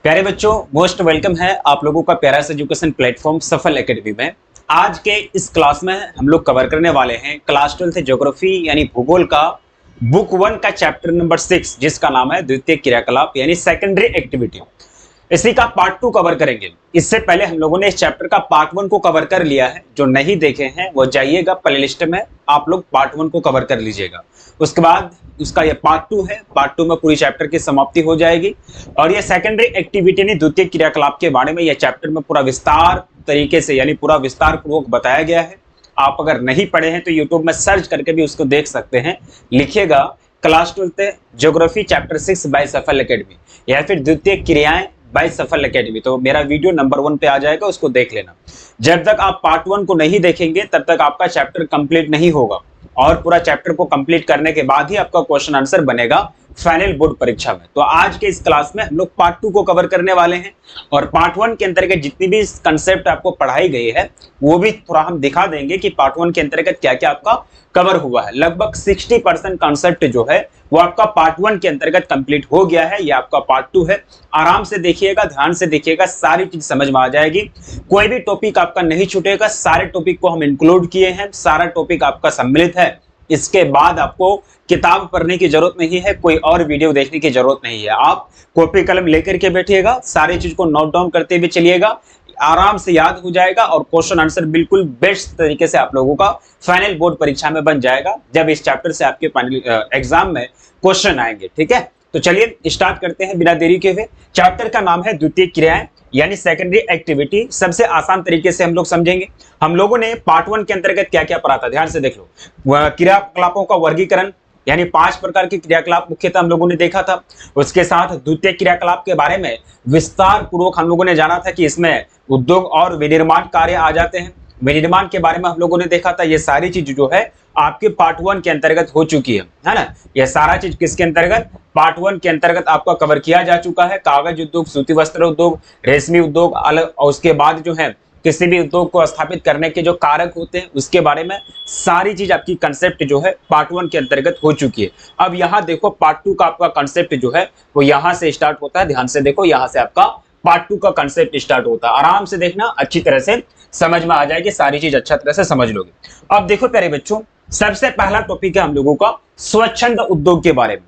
प्यारे बच्चों, most welcome है आप लोगों का प्यारा सा एजुकेशन प्लेटफॉर्म सफल एकेडमी में। आज के इस क्लास में हम लोग कवर करने वाले हैं क्लास 12 ज्योग्राफी यानी भूगोल का बुक 1 का चैप्टर नंबर 6, जिसका नाम है द्वितीय क्रियाकलाप यानी सेकेंडरी एक्टिविटी। इसी का पार्ट 2 कवर करेंगे। इससे पहले हम लोगों ने इस चैप्टर का पार्ट 1 को कवर कर लिया है। जो नहीं देखे हैं वो जाइएगा प्लेलिस्ट में, आप लोग पार्ट 1 को कवर कर लीजिएगा। उसके बाद उसका ये पार्ट 2 है। पार्ट 2 में पूरी चैप्टर की समाप्ति हो जाएगी और ये सेकेंडरी एक्टिविटी यानी द्वितीय क्रियाकलाप के बारे में यह चैप्टर में पूरा विस्तार तरीके से यानी पूरा विस्तार पूर्वक बताया गया है। आप अगर नहीं पढ़े हैं तो यूट्यूब में सर्च करके भी उसको देख सकते हैं। लिखिएगा क्लास 12 ज्योग्राफी चैप्टर 6 बाय सफल एकेडमी या फिर द्वितीय क्रियाएं बाय सफल एकेडमी, तो मेरा वीडियो नंबर 1 पे आ जाएगा, उसको देख लेना। जब तक आप पार्ट 1 को नहीं देखेंगे तब तक आपका चैप्टर कंप्लीट नहीं होगा और पूरा चैप्टर को कंप्लीट करने के बाद ही आपका क्वेश्चन आंसर बनेगा फाइनल बोर्ड परीक्षा में। तो आज के इस क्लास में हम लोग पार्ट 2 को कवर करने वाले हैं और पार्ट 1 के अंतर्गत जितनी भी कंसेप्ट आपको पढ़ाई गई है वो भी थोड़ा हम दिखा देंगे कि पार्ट 1 के अंतर्गत क्या क्या आपका कवर हुआ है। लगभग 60% कंसेप्ट जो है वो आपका पार्ट 1 के अंतर्गत कंप्लीट हो गया है। ये आपका पार्ट 2 है। आराम से देखिएगा, ध्यान से देखिएगा, सारी चीज समझ में आ जाएगी। कोई भी टॉपिक आपका नहीं छूटेगा। सारे टॉपिक को हम इंक्लूड किए हैं, सारा टॉपिक आपका सम्मिलित है। इसके बाद आपको किताब पढ़ने की जरूरत नहीं है, कोई और वीडियो देखने की जरूरत नहीं है। आप कॉपी कलम लेकर के बैठिएगा, सारी चीज को नोट डाउन करते हुए चलिएगा, आराम से याद हो जाएगा और क्वेश्चन आंसर बिल्कुल बेस्ट तरीके से आप लोगों का फाइनल बोर्ड परीक्षा में बन जाएगा जब इस चैप्टर से आपके फाइनल एग्जाम में क्वेश्चन आएंगे। ठीक है, तो चलिए स्टार्ट करते हैं बिना देरी के हुए। चैप्टर का नाम है द्वितीय क्रियाएं यानी सेकेंडरी एक्टिविटी। सबसे आसान तरीके से हम लोग समझेंगे। हम लोगों ने पार्ट 1 के अंतर्गत क्या क्या पढ़ा था, ध्यान से देख लो। क्रियाकलापों का वर्गीकरण यानी 5 प्रकार के क्रियाकलाप मुख्यतः हम लोगों ने देखा था। उसके साथ द्वितीय क्रियाकलाप के बारे में विस्तार पूर्वक हम लोगों ने जाना था कि इसमें उद्योग और विनिर्माण कार्य आ जाते हैं। विनिर्माण के बारे में हम लोगों ने देखा था। ये सारी चीज जो है आपके पार्ट 1 के अंतर्गत हो चुकी है ना। ये सारा चीज किसके अंतर्गत, पार्ट 1 के अंतर्गत आपका कवर किया जा चुका है। कागज उद्योग, सूती वस्त्र उद्योग, रेशमी उद्योग अलग, और उसके बाद जो है किसी भी उद्योग को स्थापित करने के जो कारक होते हैं उसके बारे में सारी चीज आपकी कंसेप्ट जो है पार्ट 1 के अंतर्गत हो चुकी है। अब यहाँ देखो पार्ट 2 का आपका कंसेप्ट जो है वो यहाँ से स्टार्ट होता है। ध्यान से देखो, यहाँ से आपका पार्ट 2 का कंसेप्ट स्टार्ट होता है। आराम से देखना, अच्छी तरह से समझ में आ जाएगी, सारी चीज अच्छा तरह से समझ लोगे। अब देखो प्यारे बच्चों, सबसे पहला टॉपिक है हम लोगों का स्वच्छंद उद्योग के बारे में।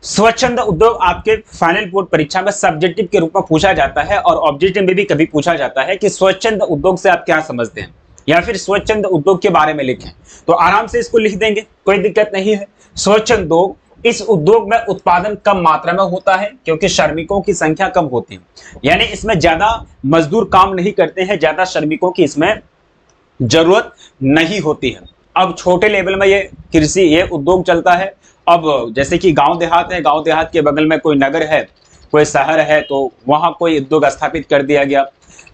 स्वच्छंद उद्योग आपके फाइनल बोर्ड परीक्षा में सब्जेक्टिव के रूप में पूछा जाता है और ऑब्जेक्टिव में भी कभी पूछा जाता है कि स्वच्छंद उद्योग से आप क्या समझते हैं या फिर स्वच्छंद उद्योग के बारे में लिखें। तो आराम से इसको लिख देंगे, कोई दिक्कत नहीं है। स्वच्छंद उद्योग, इस उद्योग में उत्पादन कम मात्रा में होता है क्योंकि श्रमिकों की संख्या कम होती है। यानी इसमें ज्यादा मजदूर काम नहीं करते हैं, ज्यादा श्रमिकों की इसमें जरूरत नहीं होती है। अब छोटे लेवल में ये कृषि ये उद्योग चलता है। अब जैसे कि गांव देहात है, गांव देहात के बगल में कोई नगर है, कोई शहर है, तो वहां कोई उद्योग स्थापित कर दिया गया,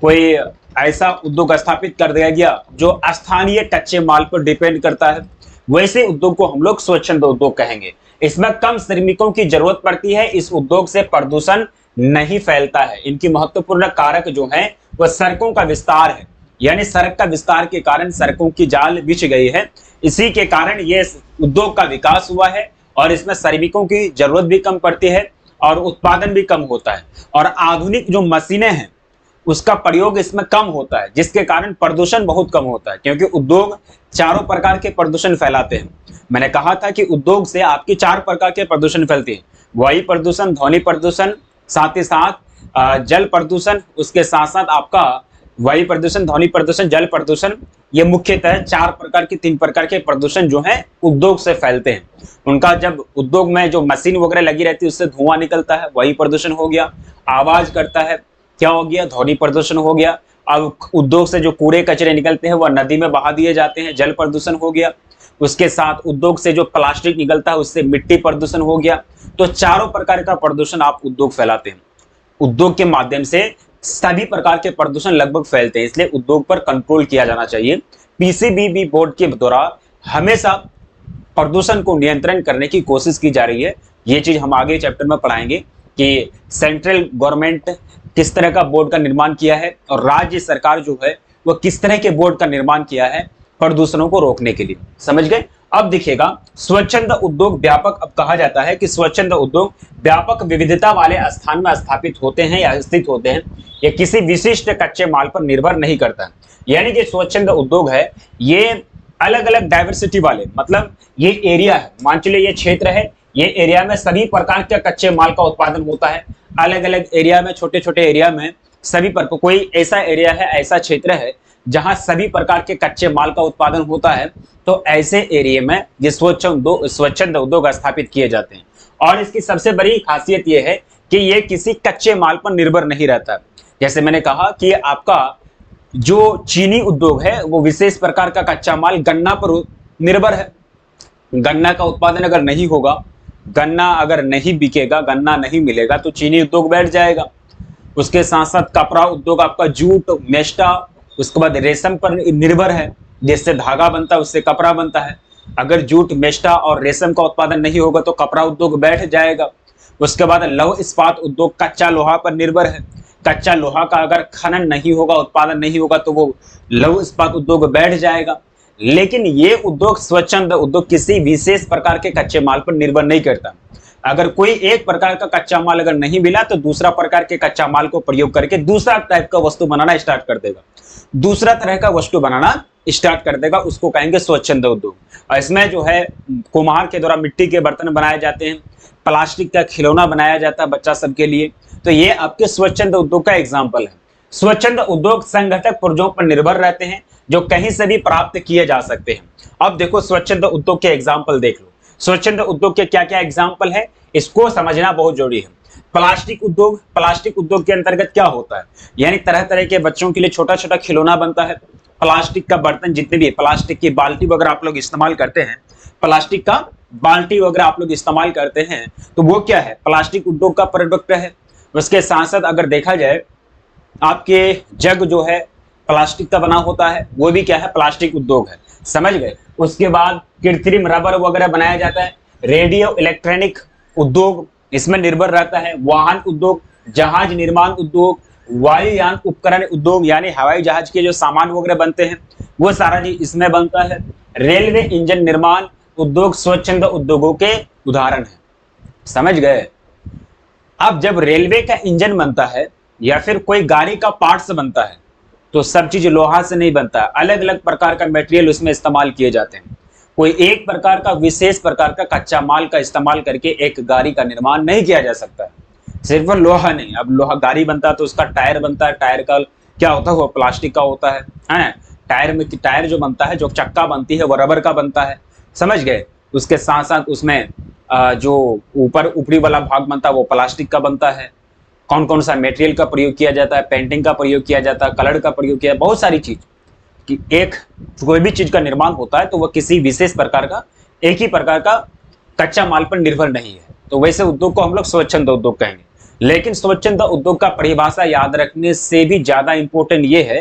कोई ऐसा उद्योग स्थापित कर दिया गया जो स्थानीय कच्चे माल पर डिपेंड करता है। वैसे उद्योग को हम लोग स्वच्छंद उद्योग कहेंगे। इसमें कम श्रमिकों की जरूरत पड़ती है। इस उद्योग से प्रदूषण नहीं फैलता है। इनकी महत्वपूर्ण कारक जो है वह सड़कों का विस्तार है। यानी सड़क का विस्तार के कारण सड़कों की जाल बिछ गई है, इसी के कारण ये उद्योग का विकास हुआ है और इसमें श्रमिकों की जरूरत भी कम पड़ती है और उत्पादन भी कम होता है। और आधुनिक जो मशीनें हैं उसका प्रयोग इसमें कम होता है, जिसके कारण प्रदूषण बहुत कम होता है। क्योंकि उद्योग चारों प्रकार के प्रदूषण फैलाते हैं। मैंने कहा था कि उद्योग से आपके 4 प्रकार के प्रदूषण फैलते हैं। वायु प्रदूषण, ध्वनि प्रदूषण, साथ ही साथ जल प्रदूषण, उसके साथ साथ आपका वायु प्रदूषण, ध्वनि प्रदूषण, जल प्रदूषण। ये मुख्यतः 4 प्रकार के 3 प्रकार के प्रदूषण जो है उद्योग से फैलते हैं। उनका जब उद्योग में जो मशीन वगैरह लगी रहती है उससे धुआं निकलता है, वायु प्रदूषण हो गया। आवाज करता है, क्या हो गया, ध्वनि प्रदूषण हो गया। अब उद्योग से जो कूड़े कचरे निकलते हैं वह नदी में बहा दिए जाते हैं, जल प्रदूषण हो गया। उसके साथ उद्योग से जो प्लास्टिक निकलता है उससे मिट्टी प्रदूषण हो गया। तो चारों प्रकार का प्रदूषण आप उद्योग फैलाते हैं। उद्योग के माध्यम से सभी प्रकार के प्रदूषण लगभग फैलते हैं, इसलिए उद्योग पर कंट्रोल किया जाना चाहिए। पीसीबी बोर्ड के द्वारा हमेशा प्रदूषण को नियंत्रण करने की कोशिश की जा रही है। ये चीज हम आगे चैप्टर में पढ़ाएंगे कि सेंट्रल गवर्नमेंट किस तरह का बोर्ड का निर्माण किया है और राज्य सरकार जो है वह किस तरह के बोर्ड का निर्माण किया है प्रदूषणों को रोकने के लिए। समझ गए। अब देखिएगा स्वच्छंद उद्योग व्यापक, अब कहा जाता है कि स्वच्छंद उद्योग व्यापक विविधता वाले स्थान में स्थापित होते हैं या स्थित होते हैं, ये किसी विशिष्ट कच्चे माल पर निर्भर नहीं करता। यानी कि स्वच्छंद उद्योग है ये अलग अलग डाइवर्सिटी वाले, मतलब ये एरिया है, मान चलिए ये क्षेत्र है, ये एरिया में सभी प्रकार के कच्चे माल का उत्पादन होता है। अलग अलग एरिया में, छोटे छोटे एरिया में सभी पर, कोई ऐसा एरिया है, ऐसा क्षेत्र है जहां सभी प्रकार के कच्चे माल का उत्पादन होता है, तो ऐसे एरिया में ये स्वच्छंद उद्योग स्थापित किए जाते हैं। और इसकी सबसे बड़ी खासियत यह है कि ये किसी कच्चे माल पर निर्भर नहीं रहता। जैसे मैंने कहा कि आपका जो चीनी उद्योग है वो विशेष प्रकार का कच्चा माल गन्ना पर निर्भर है। गन्ना का उत्पादन अगर नहीं होगा, गन्ना अगर नहीं बिकेगा, गन्ना नहीं मिलेगा, तो चीनी उद्योग बैठ जाएगा। उसके साथ साथ कपड़ा उद्योग आपका जूट, मेष्टा, उसके बाद रेशम पर निर्भर है, जिससे धागा बनता है, उससे कपड़ा बनता है। अगर जूट, मेष्टा और रेशम का उत्पादन नहीं होगा तो कपड़ा उद्योग बैठ जाएगा। उसके बाद लौह इस्पात उद्योग कच्चा लोहा पर निर्भर है। कच्चा लोहा का अगर खनन नहीं होगा, उत्पादन नहीं होगा, तो वो लौह इस्पात उद्योग बैठ जाएगा। लेकिन ये उद्योग, स्वच्छंद उद्योग, किसी विशेष प्रकार के कच्चे माल पर निर्भर नहीं करता। अगर कोई एक प्रकार का कच्चा माल अगर नहीं मिला तो दूसरा प्रकार के कच्चा माल को प्रयोग करके दूसरा टाइप का वस्तु बनाना स्टार्ट कर देगा, दूसरा तरह का वस्तु बनाना स्टार्ट कर देगा, उसको कहेंगे स्वच्छंद उद्योग। और इसमें जो है कुम्हार के द्वारा मिट्टी के बर्तन बनाए जाते हैं, प्लास्टिक का खिलौना बनाया जाता है बच्चा सबके लिए, तो ये आपके स्वच्छंद उद्योग का एग्जाम्पल है। स्वच्छंद उद्योग संगठक पुर्जों पर निर्भर रहते हैं जो कहीं से भी प्राप्त किए जा सकते हैं। अब देखो स्वच्छंद उद्योग के एग्जाम्पल देख लो। स्वच्छंद उद्योग के क्या क्या एग्जाम्पल है, इसको समझना बहुत जरूरी है। प्लास्टिक उद्योग, प्लास्टिक उद्योग के अंतर्गत क्या होता है, यानी तरह तरह के बच्चों के लिए छोटा छोटा खिलौना बनता है। प्लास्टिक का बर्तन जितने भी, प्लास्टिक की बाल्टी वगैरह आप लोग इस्तेमाल करते हैं, प्लास्टिक का बाल्टी वगैरह आप लोग इस्तेमाल करते हैं, तो वो क्या है, प्लास्टिक उद्योग का प्रोडक्ट है। उसके साथ साथ अगर देखा जाए आपके जग जो है प्लास्टिक का बना होता है, वो भी क्या है, प्लास्टिक उद्योग है, समझ गए। उसके बाद कृत्रिम रबर वगैरह बनाया जाता है। रेडियो इलेक्ट्रॉनिक उद्योग इसमें निर्भर रहता है। वाहन उद्योग, जहाज निर्माण उद्योग, वायुयान उपकरण उद्योग, यानी हवाई जहाज के जो सामान वगैरह बनते हैं वो सारा जी इसमें बनता है। रेलवे इंजन निर्माण उद्योग स्वच्छंद उद्योगों के उदाहरण है, समझ गए। अब जब रेलवे का इंजन बनता है या फिर कोई गाड़ी का पार्ट्स बनता है तो सब चीज लोहा से नहीं बनता, अलग अलग प्रकार का मटेरियल उसमें इस्तेमाल किए जाते हैं। कोई एक प्रकार का विशेष प्रकार का कच्चा माल का इस्तेमाल करके एक गाड़ी का निर्माण नहीं किया जा सकता है। सिर्फ लोहा नहीं, अब लोहा गाड़ी बनता है तो उसका टायर बनता है, टायर का क्या होता है, वो प्लास्टिक का होता है। टायर में, टायर जो बनता है, जो चक्का बनती है वो रबर का बनता है, समझ गए। उसके साथ साथ उसमें जो ऊपर ऊपरी वाला भाग बनता है वो प्लास्टिक का बनता है। कौन कौन सा मटेरियल का प्रयोग किया जाता है, पेंटिंग का प्रयोग किया जाता है, कलर का प्रयोग किया, बहुत सारी चीज कि एक कोई भी चीज का निर्माण होता है तो वह किसी विशेष प्रकार का, एक ही प्रकार का कच्चा माल पर निर्भर नहीं है, तो वैसे उद्योग को हम लोग स्वच्छंद उद्योग कहेंगे। लेकिन स्वच्छंद उद्योग का परिभाषा याद रखने से भी ज्यादा इंपॉर्टेंट ये है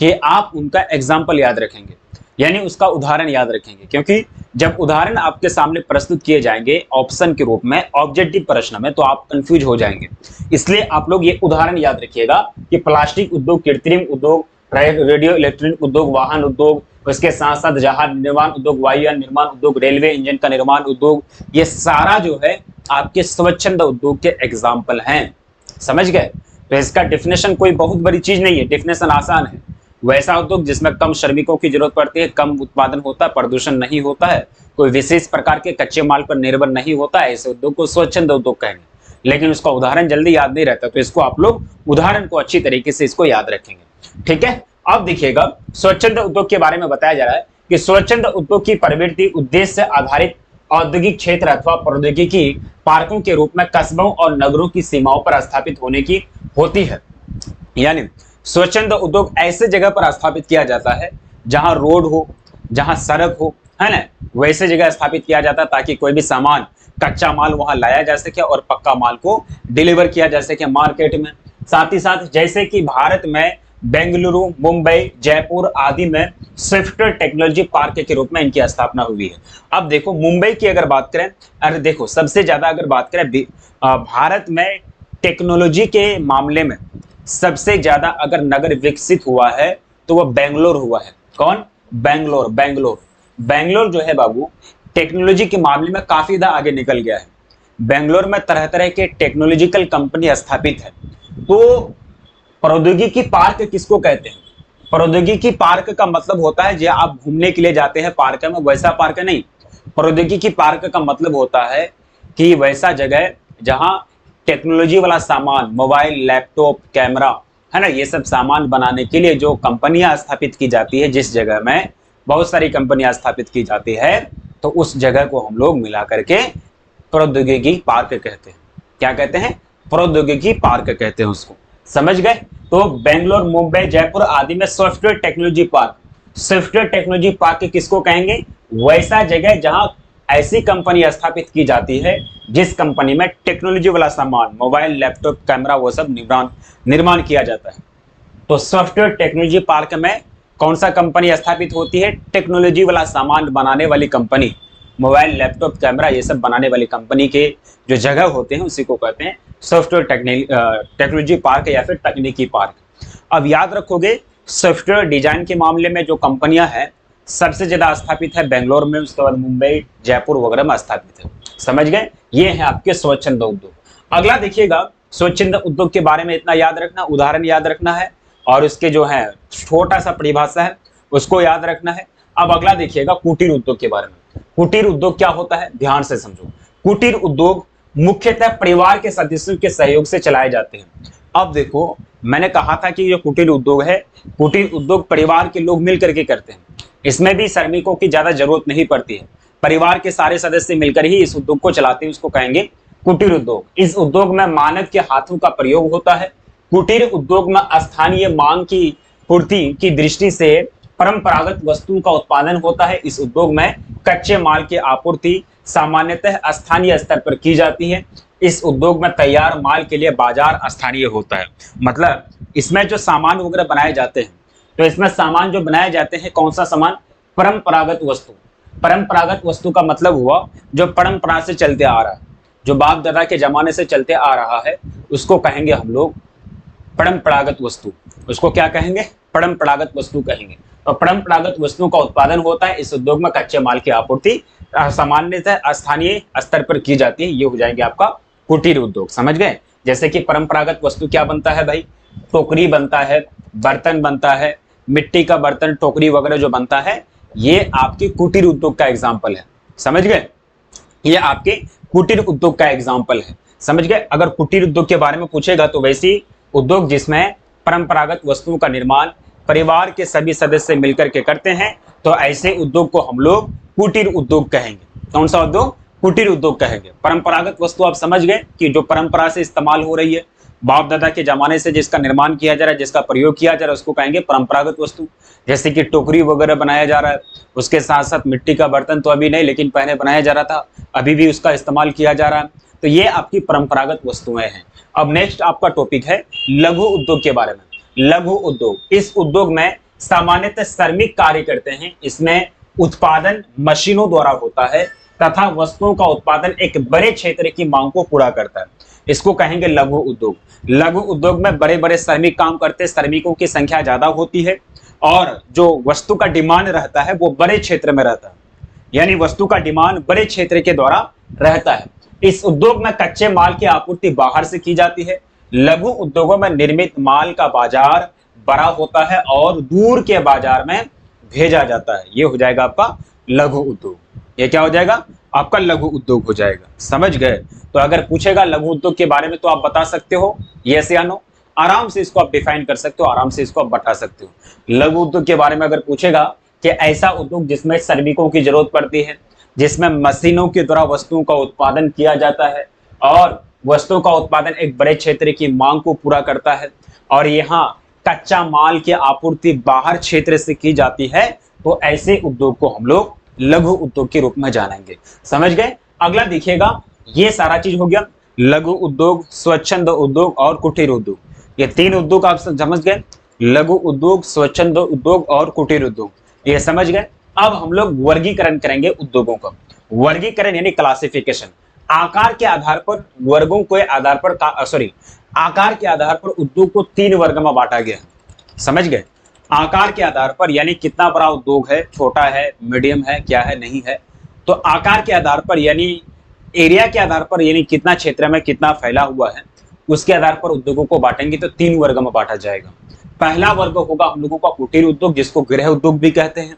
कि आप उनका एग्जाम्पल याद रखेंगे, यानी उसका उदाहरण याद रखेंगे, क्योंकि जब उदाहरण आपके सामने प्रस्तुत किए जाएंगे ऑप्शन के रूप में, ऑब्जेक्टिव प्रश्न में, तो आप कंफ्यूज हो जाएंगे। इसलिए आप लोग ये उदाहरण याद रखिएगा कि प्लास्टिक उद्योग, कृत्रिम उद्योग, रेडियो इलेक्ट्रॉनिक उद्योग, वाहन उद्योग, उसके साथ साथ जहाज निर्माण उद्योग, वायुयान निर्माण उद्योग, रेलवे इंजन का निर्माण उद्योग, ये सारा जो है आपके स्वच्छंद उद्योग के एग्जाम्पल हैं, समझ गए। तो इसका डेफिनेशन कोई बहुत बड़ी चीज नहीं है, डेफिनेशन आसान है। वैसा उद्योग जिसमें कम श्रमिकों की जरूरत पड़ती है, कम उत्पादन होता है, प्रदूषण नहीं होता है, कोई विशेष प्रकार के कच्चे माल पर निर्भर नहीं होता है, ऐसे उद्योग को स्वच्छंद उद्योग कहेंगे। लेकिन उसका उदाहरण जल्दी याद नहीं रहता, तो इसको आप लोग उदाहरण को अच्छी तरीके से इसको याद रखेंगे, ठीक है। अब देखिएगा स्वच्छंद उद्योग के बारे में बताया जा रहा है कि स्वच्छंद उद्योग की प्रवृत्ति उद्देश्य आधारित औद्योगिक क्षेत्र अथवा प्रौद्योगिकी पार्कों के रूप में कस्बों और नगरों की सीमाओं पर स्थापित होने की होती है। यानी स्वच्छंद उद्योग ऐसे जगह पर स्थापित किया जाता है जहां रोड हो, जहां सड़क हो, है ना, वैसे जगह स्थापित किया जाता है ताकि कोई भी सामान, कच्चा माल वहां लाया जा सके और पक्का माल को डिलीवर किया जा सके मार्केट में। साथ ही साथ जैसे कि भारत में बेंगलुरु, मुंबई, जयपुर आदि में स्विफ्ट टेक्नोलॉजी पार्क के रूप में इनकी स्थापना हुई है। अब देखो मुंबई की अगर बात करें, अरे देखो सबसे ज्यादा अगर बात करें भारत में टेक्नोलॉजी के मामले में सबसे ज्यादा अगर नगर विकसित हुआ है तो वह बेंगलोर हुआ है। कौन? बेंगलोर। बेंगलोर बेंगलोर जो है बाबू टेक्नोलॉजी के मामले में काफी ज्यादा आगे निकल गया है। बेंगलोर में तरह तरह के टेक्नोलॉजिकल कंपनी स्थापित है। तो प्रौद्योगिकी पार्क किसको कहते हैं? प्रौद्योगिकी पार्क का मतलब होता है जो आप घूमने के लिए जाते हैं पार्क में, वैसा पार्क नहीं। प्रौद्योगिकी पार्क का मतलब होता है कि वैसा जगह जहां टेक्नोलॉजी वाला सामान, मोबाइल, लैपटॉप, कैमरा, है ना, ये सब सामान बनाने के लिए जो कंपनियां स्थापित की जाती है, जिस जगह में बहुत सारी कंपनियां स्थापित की जाती है, तो उस जगह को हम लोग मिला करके प्रौद्योगिकी पार्क कहते हैं। क्या कहते हैं? प्रौद्योगिकी पार्क कहते हैं उसको। समझ गए? तो बेंगलोर, मुंबई, जयपुर आदि में software technology park, software technology park किसको कहेंगे? वैसा जगह जहां ऐसी कंपनी स्थापित की जाती है जिस कंपनी में टेक्नोलॉजी वाला सामान, मोबाइल, लैपटॉप, कैमरा, वो सब निर्माण किया जाता है। तो सॉफ्टवेयर टेक्नोलॉजी पार्क में कौन सा कंपनी स्थापित होती है? टेक्नोलॉजी वाला सामान बनाने वाली कंपनी, मोबाइल, लैपटॉप, कैमरा, ये सब बनाने वाली कंपनी के जो जगह होते हैं उसी को कहते हैं सॉफ्टवेयर टेक्नोलॉजी पार्क या फिर तकनीकी पार्क। अब याद रखोगे, सॉफ्टवेयर डिजाइन के मामले में जो कंपनियां हैं सबसे ज्यादा स्थापित है बेंगलोर में, उसके बाद मुंबई, जयपुर वगैरह में स्थापित है। समझ गए? ये है आपके स्वच्छंद उद्योग। अगला देखिएगा, स्वच्छंद उद्योग के बारे में इतना याद रखना, उदाहरण याद रखना है और उसके जो है छोटा सा परिभाषा है उसको याद रखना है। अब अगला देखिएगा कुटीर उद्योग के बारे में। कुटीर उद्योग क्या होता है? ध्यान से समझो। कुटीर उद्योग मुख्यतः परिवार के सदस्यों के सहयोग से चलाए जाते हैं। अब देखो, मैंने कहा था कि जो कुटीर उद्योग है, कुटीर उद्योग परिवार के लोग मिल करके करते हैं। इसमें भी श्रमिकों की ज्यादा जरूरत नहीं पड़ती है, परिवार के सारे सदस्य मिलकर ही इस उद्योग को चलाते हैं, उसको कहेंगे कुटीर उद्योग। इस उद्योग में मानव के हाथों का प्रयोग होता है। कुटीर उद्योग में स्थानीय मांग की पूर्ति की दृष्टि से परंपरागत वस्तुओं का उत्पादन होता है। इस उद्योग में कच्चे माल की आपूर्ति सामान्यतः स्थानीय स्तर पर की जाती है। इस उद्योग में तैयार माल के लिए बाजार स्थानीय होता है। मतलब इसमें जो सामान वगैरह बनाए जाते हैं, तो इसमें सामान जो बनाए जाते हैं कौन सा सामान? परंपरागत वस्तु। परंपरागत वस्तु का मतलब हुआ जो परंपरा से चलते आ रहा है, जो बाप दादा के जमाने से चलते आ रहा है, उसको कहेंगे हम लोग परंपरागत वस्तु। उसको क्या कहेंगे? परंपरागत वस्तु कहेंगे। तो परंपरागत वस्तुओं का उत्पादन होता है। इस उद्योग में कच्चे माल की आपूर्ति सामान्यतः स्थानीय स्तर पर की जाती है। ये हो जाएंगे आपका कुटीर उद्योग। समझ गए? जैसे कि परंपरागत वस्तु क्या बनता है भाई? टोकरी बनता है, बर्तन बनता है, मिट्टी का बर्तन, टोकरी वगैरह जो बनता है, ये आपके कुटीर उद्योग का एग्जाम्पल है। समझ गए? ये आपके कुटीर उद्योग का एग्जाम्पल है। समझ गए? अगर कुटीर उद्योग के बारे में पूछेगा तो वैसी उद्योग जिसमें परंपरागत वस्तुओं का निर्माण परिवार के सभी सदस्य मिलकर के करते हैं, तो ऐसे उद्योग को हम लोग कुटीर उद्योग कहेंगे। कौन सा उद्योग? कुटीर उद्योग कहेंगे। परंपरागत वस्तु आप समझ गए कि जो परंपरा से इस्तेमाल हो रही है, बाप दादा के जमाने से जिसका निर्माण किया जा रहा है, जिसका प्रयोग किया जा रहा है, उसको कहेंगे परंपरागत वस्तु। जैसे कि टोकरी वगैरह बनाया जा रहा है, उसके साथ साथ मिट्टी का बर्तन तो अभी नहीं, लेकिन पहले बनाया जा रहा था, अभी भी उसका इस्तेमाल किया जा रहा है। तो ये आपकी परंपरागत वस्तुएं हैं। अब नेक्स्ट आपका टॉपिक है लघु उद्योग के बारे में। लघु उद्योग, इस उद्योग में सामान्यतः श्रमिक कार्य करते हैं। इसमें उत्पादन मशीनों द्वारा होता है तथा वस्तुओं का उत्पादन एक बड़े क्षेत्र की मांग को पूरा करता है। इसको कहेंगे लघु उद्योग। लघु उद्योग में बड़े बड़े श्रमिक काम करते हैं, श्रमिकों की संख्या ज्यादा होती है और जो वस्तु का डिमांड रहता है वो बड़े क्षेत्र में रहता है, यानी वस्तु का डिमांड बड़े क्षेत्र के द्वारा रहता है। इस उद्योग में कच्चे माल की आपूर्ति बाहर से की जाती है। लघु उद्योगों में निर्मित माल का बाजार बड़ा होता है और दूर के बाजार में भेजा जाता है। ये हो जाएगा आपका लघु उद्योग। ये क्या हो जाएगा? आपका लघु उद्योग हो जाएगा। समझ गए? तो अगर पूछेगा लघु उद्योग के बारे में तो आप बता सकते हो यस या नो। आराम से इसको आप डिफाइन कर सकते हो, आराम से इसको आप बता सकते हो। लघु उद्योग के बारे में अगर पूछेगा कि ऐसा उद्योग जिसमें श्रमिकों की जरूरत पड़ती है, जिसमें मशीनों के द्वारा वस्तुओं का उत्पादन किया जाता है और वस्तुओं का उत्पादन एक बड़े क्षेत्र की मांग को पूरा करता है और यहाँ कच्चा माल की आपूर्ति बाहर क्षेत्र से की जाती है, तो ऐसे उद्योग को हम लोग लघु उद्योग के रूप में जानेंगे। समझ गए? अगला देखिएगा, ये सारा चीज हो गया लघु उद्योग, स्वच्छंद उद्योग और कुटीर उद्योग। ये तीन उद्योग आप समझ गए, लघु उद्योग, स्वच्छंद उद्योग और कुटीर उद्योग। ये समझ गए? अब हम लोग वर्गीकरण करेंगे उद्योगों का। वर्गीकरण यानी क्लासिफिकेशन। आकार के आधार पर वर्गों के आधार पर आकार के आधार पर उद्योग को तीन वर्ग में बांटा गया है। समझ गए? आकार के आधार पर, यानी कितना बड़ा उद्योग है, छोटा है, मीडियम है, क्या है, नहीं है, तो आकार के आधार पर यानी एरिया के आधार पर, यानी कितना क्षेत्र में कितना फैला हुआ है, उसके आधार पर उद्योगों को बांटेंगे तो 3 वर्ग में बांटा जाएगा। पहला वर्ग होगा हम लोगों का कुटीर उद्योग, जिसको गृह उद्योग भी कहते हैं,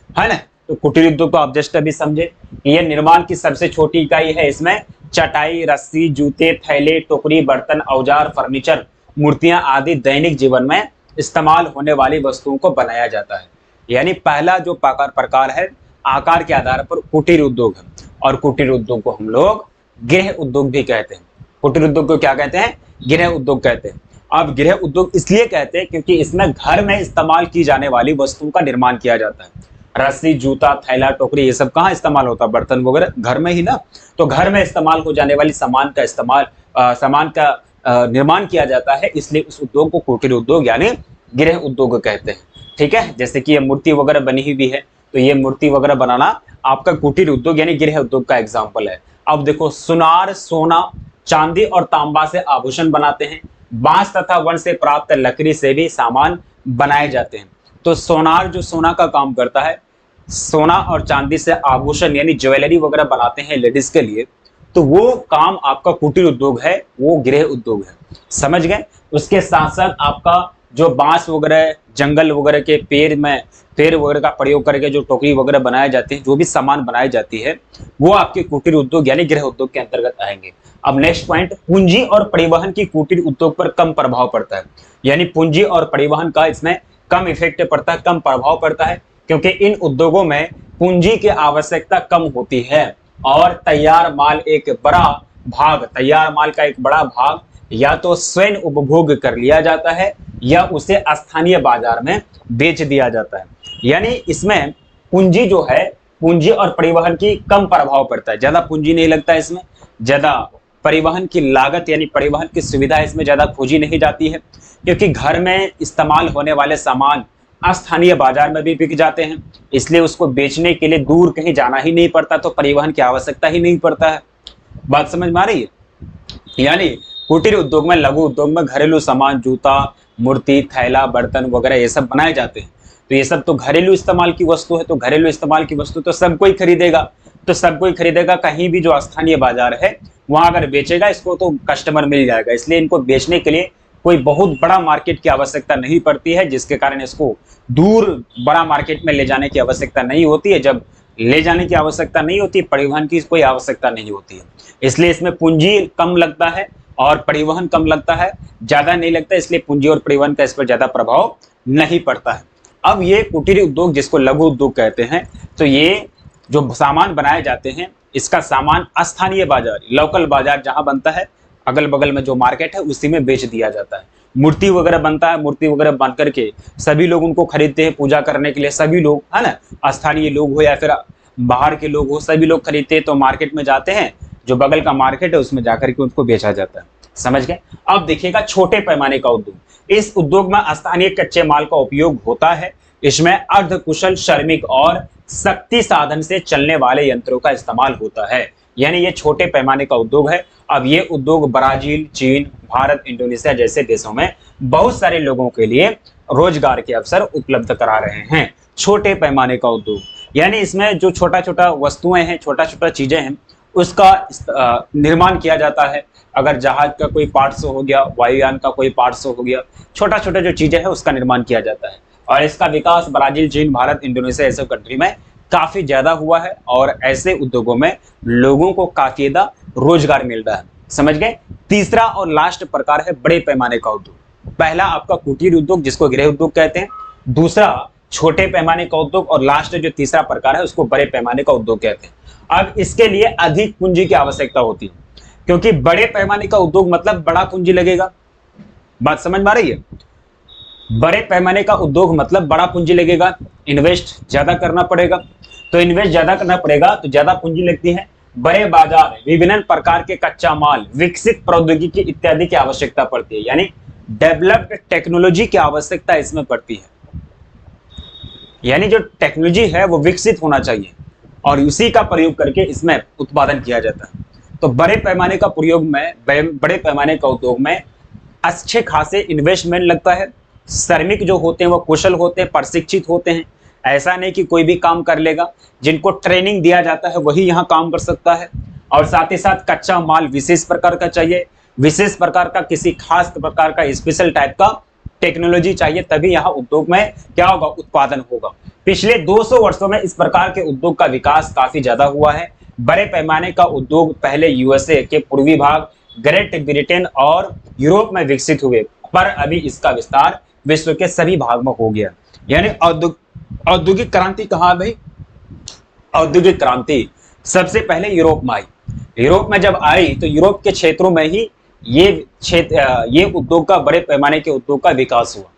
है ना। तो कुटीर उद्योग को आप जस्ट अभी समझे, यह निर्माण की सबसे छोटी इकाई है। इसमें चटाई, रस्सी, जूते, थैले, टोकरी, बर्तन, औजार, फर्नीचर, मूर्तियां आदि दैनिक जीवन में इस्तेमाल होने वाली वस्तुओं को बनाया जाता है। यानी पहला जो प्रकार है आकार के आधार पर कुटीर उद्योग है, और कुटीर उद्योग को हम लोग गृह उद्योग भी कहते हैं। कुटीर उद्योग को क्या कहते हैं? गृह उद्योग कहते हैं। अब गृह उद्योग इसलिए कहते हैं क्योंकि इसमें घर में इस्तेमाल की जाने वाली वस्तुओं का निर्माण किया जाता है। रस्सी, जूता, थैला, टोकरी, ये सब कहाँ इस्तेमाल होता है? बर्तन वगैरह घर में ही ना। तो घर में इस्तेमाल हो जाने वाली सामान का निर्माण किया जाता है, इसलिए उस उद्योग को कुटीर उद्योग यानी गृह उद्योग कहते हैं। ठीक है, जैसे कि ये मूर्ति वगैरह बनी हुई है, तो ये मूर्ति वगैरह बनाना आपका कुटीर उद्योग यानी गृह उद्योग का एग्जाम्पल है। अब देखो, सुनार, सोना, चांदी और तांबा से आभूषण बनाते हैं। बांस तथा वन से प्राप्त लकड़ी से भी सामान बनाए जाते हैं। तो सोनार जो सोना का काम करता है, सोना और चांदी से आभूषण यानी ज्वेलरी वगैरह बनाते हैं लेडीज के लिए, तो वो काम आपका कुटीर उद्योग है, वो गृह उद्योग है। समझ गए? उसके साथ साथ आपका जो बांस वगैरह, जंगल वगैरह के पेड़ वगैरह का प्रयोग करके जो टोकरी वगैरह बनाए जाते हैं, जो भी सामान बनाई जाती है, वो आपके कुटीर उद्योग यानी गृह उद्योग के अंतर्गत आएंगे। अब नेक्स्ट पॉइंट, पूंजी और परिवहन की कुटीर उद्योग पर कम प्रभाव पड़ता है। यानी पूंजी और परिवहन का इसमें कम इफेक्ट पड़ता है, कम प्रभाव पड़ता है, क्योंकि इन उद्योगों में पूंजी की आवश्यकता कम होती है और तैयार माल का एक बड़ा भाग या तो स्वयं उपभोग कर लिया जाता है या उसे स्थानीय बाजार में बेच दिया जाता है। यानी इसमें पूंजी जो है, पूंजी और परिवहन की कम प्रभाव पड़ता है, ज्यादा पूंजी नहीं लगता है इसमें, ज्यादा परिवहन की लागत यानी परिवहन की सुविधा इसमें ज्यादा खोजी नहीं जाती है, क्योंकि घर में इस्तेमाल होने वाले सामान स्थानीय बाजार में भी बिक जाते हैं, इसलिए उसको बेचने के लिए दूर कहीं जाना ही नहीं पड़ता, तो परिवहन की आवश्यकता ही नहीं पड़ता है। बात समझ में आ रही है? यानी कुटीर उद्योग में, लघु उद्योग में घरेलू सामान, जूता, मूर्ति, थैला, बर्तन वगैरह ये सब बनाए जाते हैं। तो ये सब तो घरेलू इस्तेमाल की वस्तु है, तो घरेलू इस्तेमाल की वस्तु तो सब कोई खरीदेगा, कहीं भी जो स्थानीय बाजार है वहां अगर बेचेगा इसको तो कस्टमर मिल जाएगा, इसलिए इनको बेचने के लिए कोई बहुत बड़ा मार्केट की आवश्यकता नहीं पड़ती है, जिसके कारण इसको दूर बड़ा मार्केट में ले जाने की आवश्यकता नहीं होती है। जब ले जाने की आवश्यकता नहीं होती, परिवहन की कोई आवश्यकता नहीं होती है, इसलिए इसमें पूंजी कम लगता है और परिवहन कम लगता है, ज्यादा नहीं लगता, इसलिए पूंजी और परिवहन का इस पर ज्यादा प्रभाव नहीं पड़ता है। अब ये कुटीर उद्योग जिसको लघु उद्योग कहते हैं, तो ये जो सामान बनाए जाते हैं, इसका सामान स्थानीय बाजार, लोकल बाजार जहां बनता है, अगल बगल में जो मार्केट है उसी में बेच दिया जाता है। मूर्ति वगैरह बनता है, मूर्ति वगैरह बन करके सभी लोग उनको खरीदते हैं पूजा करने के लिए, सभी लोग, है ना, स्थानीय लोग हो या फिर बाहर के लोग हो, सभी लोग खरीदते हैं, तो मार्केट में जाते हैं, जो बगल का मार्केट है उसमें जाकर के उनको बेचा जाता है। समझ गए? अब देखिएगा छोटे पैमाने का उद्योग। इस उद्योग में स्थानीय कच्चे माल का उपयोग होता है। इसमें अर्धकुशल श्रमिक और शक्ति साधन से चलने वाले यंत्रों का इस्तेमाल होता है, यानी ये छोटे पैमाने का उद्योग है। अब ये उद्योग ब्राजील, चीन, भारत, इंडोनेशिया जैसे देशों में बहुत सारे लोगों के लिए रोजगार के अवसर उपलब्ध करा रहे हैं। छोटे पैमाने का उद्योग यानी इसमें जो छोटा छोटा वस्तुएं हैं, छोटा छोटा चीजें हैं, उसका निर्माण किया जाता है। अगर जहाज का कोई पार्ट्स हो गया, वायुयान का कोई पार्ट्स हो गया, छोटा छोटा जो चीजें हैं उसका निर्माण किया जाता है। और इसका विकास ब्राजील, चीन, भारत, इंडोनेशिया ऐसे कंट्री में काफी ज्यादा हुआ है और ऐसे उद्योगों में लोगों को काफी ज्यादा रोजगार मिल रहा है। समझ गए? तीसरा और लास्ट प्रकार है बड़े पैमाने का उद्योग। पहला आपका कुटीर उद्योग जिसको गृह उद्योग कहते हैं, दूसरा छोटे पैमाने का उद्योग, और लास्ट जो तीसरा प्रकार है उसको बड़े पैमाने का उद्योग कहते हैं। अब इसके लिए अधिक पूंजी की आवश्यकता होती है, क्योंकि बड़े पैमाने का उद्योग मतलब बड़ा पूंजी लगेगा। बात समझ में आ रही है? बड़े पैमाने का उद्योग मतलब बड़ा पूंजी लगेगा, इन्वेस्ट ज्यादा करना पड़ेगा, तो इन्वेस्ट ज्यादा करना पड़ेगा तो ज्यादा पूंजी लगती है। बड़े बाजार, विभिन्न प्रकार के कच्चा माल, विकसित प्रौद्योगिकी इत्यादि की आवश्यकता पड़ती है, यानी डेवलप्ड टेक्नोलॉजी की आवश्यकता इसमें पड़ती है। यानी जो टेक्नोलॉजी है वो विकसित होना चाहिए और उसी का प्रयोग करके इसमें उत्पादन किया जाता है। तो बड़े पैमाने का प्रयोग में, बड़े पैमाने का उद्योग में अच्छे खासे इन्वेस्टमेंट लगता है श्रमिक जो होते हैं वो कुशल होते हैं, प्रशिक्षित होते हैं। ऐसा नहीं कि कोई भी काम कर लेगा, जिनको ट्रेनिंग दिया जाता है वही यहाँ काम कर सकता है। और साथ ही साथ कच्चा माल विशेष प्रकार का चाहिए, विशेष प्रकार का, किसी खास प्रकार का स्पेशल टाइप का टेक्नोलॉजी चाहिए, तभी यहाँ उद्योग में क्या होगा, उत्पादन होगा। पिछले 200 वर्षों में इस प्रकार के उद्योग का विकास काफी ज्यादा हुआ है। बड़े पैमाने का उद्योग पहले यूएसए के पूर्वी भाग, ग्रेट ब्रिटेन और यूरोप में विकसित हुए, पर अभी इसका विस्तार विश्व के सभी भाग में हो गया। यानी औद्योगिक क्रांति कहाँ है भाई? औद्योगिक क्रांति सबसे पहले यूरोप में आई। यूरोप में जब आई तो यूरोप के क्षेत्रों में ही ये उद्योग का, बड़े पैमाने के उद्योग का विकास हुआ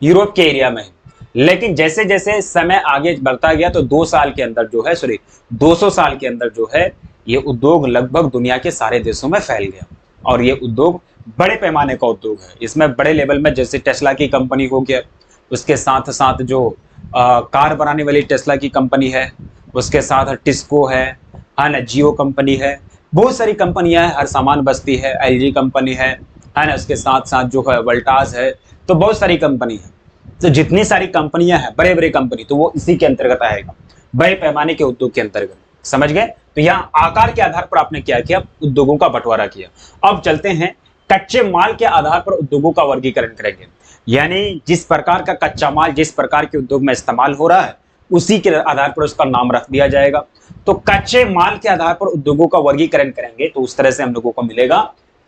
यूरोप के एरिया में ही। लेकिन जैसे जैसे समय आगे बढ़ता गया तो 200 साल के अंदर जो है ये उद्योग लगभग दुनिया के सारे देशों में फैल गया। और ये उद्योग बड़े पैमाने का उद्योग है। इसमें बड़े लेवल में जैसे टेस्ला की कंपनी हो गया, उसके साथ साथ जो कार बनाने वाली टेस्ला की कंपनी है, उसके साथ टिस्को है ना, जियो कंपनी है, बहुत सारी कंपनियां हैं, हर सामान बस्ती है, एलजी कंपनी है ना, उसके साथ साथ जो है वोल्टास है, तो बहुत सारी कंपनी है। तो जितनी सारी कंपनियां हैं, बड़े बड़े कंपनी, तो वो इसी के अंतर्गत आएगा, बड़े पैमाने के उद्योग के अंतर्गत। समझ गए? तो यहाँ आकार के आधार पर आपने क्या किया, उद्योगों का बंटवारा किया। अब चलते हैं कच्चे माल के आधार पर उद्योगों का वर्गीकरण करेंगे। यानी जिस प्रकार का कच्चा माल जिस प्रकार के उद्योग में इस्तेमाल हो रहा है, उसी के आधार पर उसका नाम रख दिया जाएगा। तो कच्चे माल के आधार पर उद्योगों का वर्गीकरण करेंगे तो उस तरह से हम लोगों को मिलेगा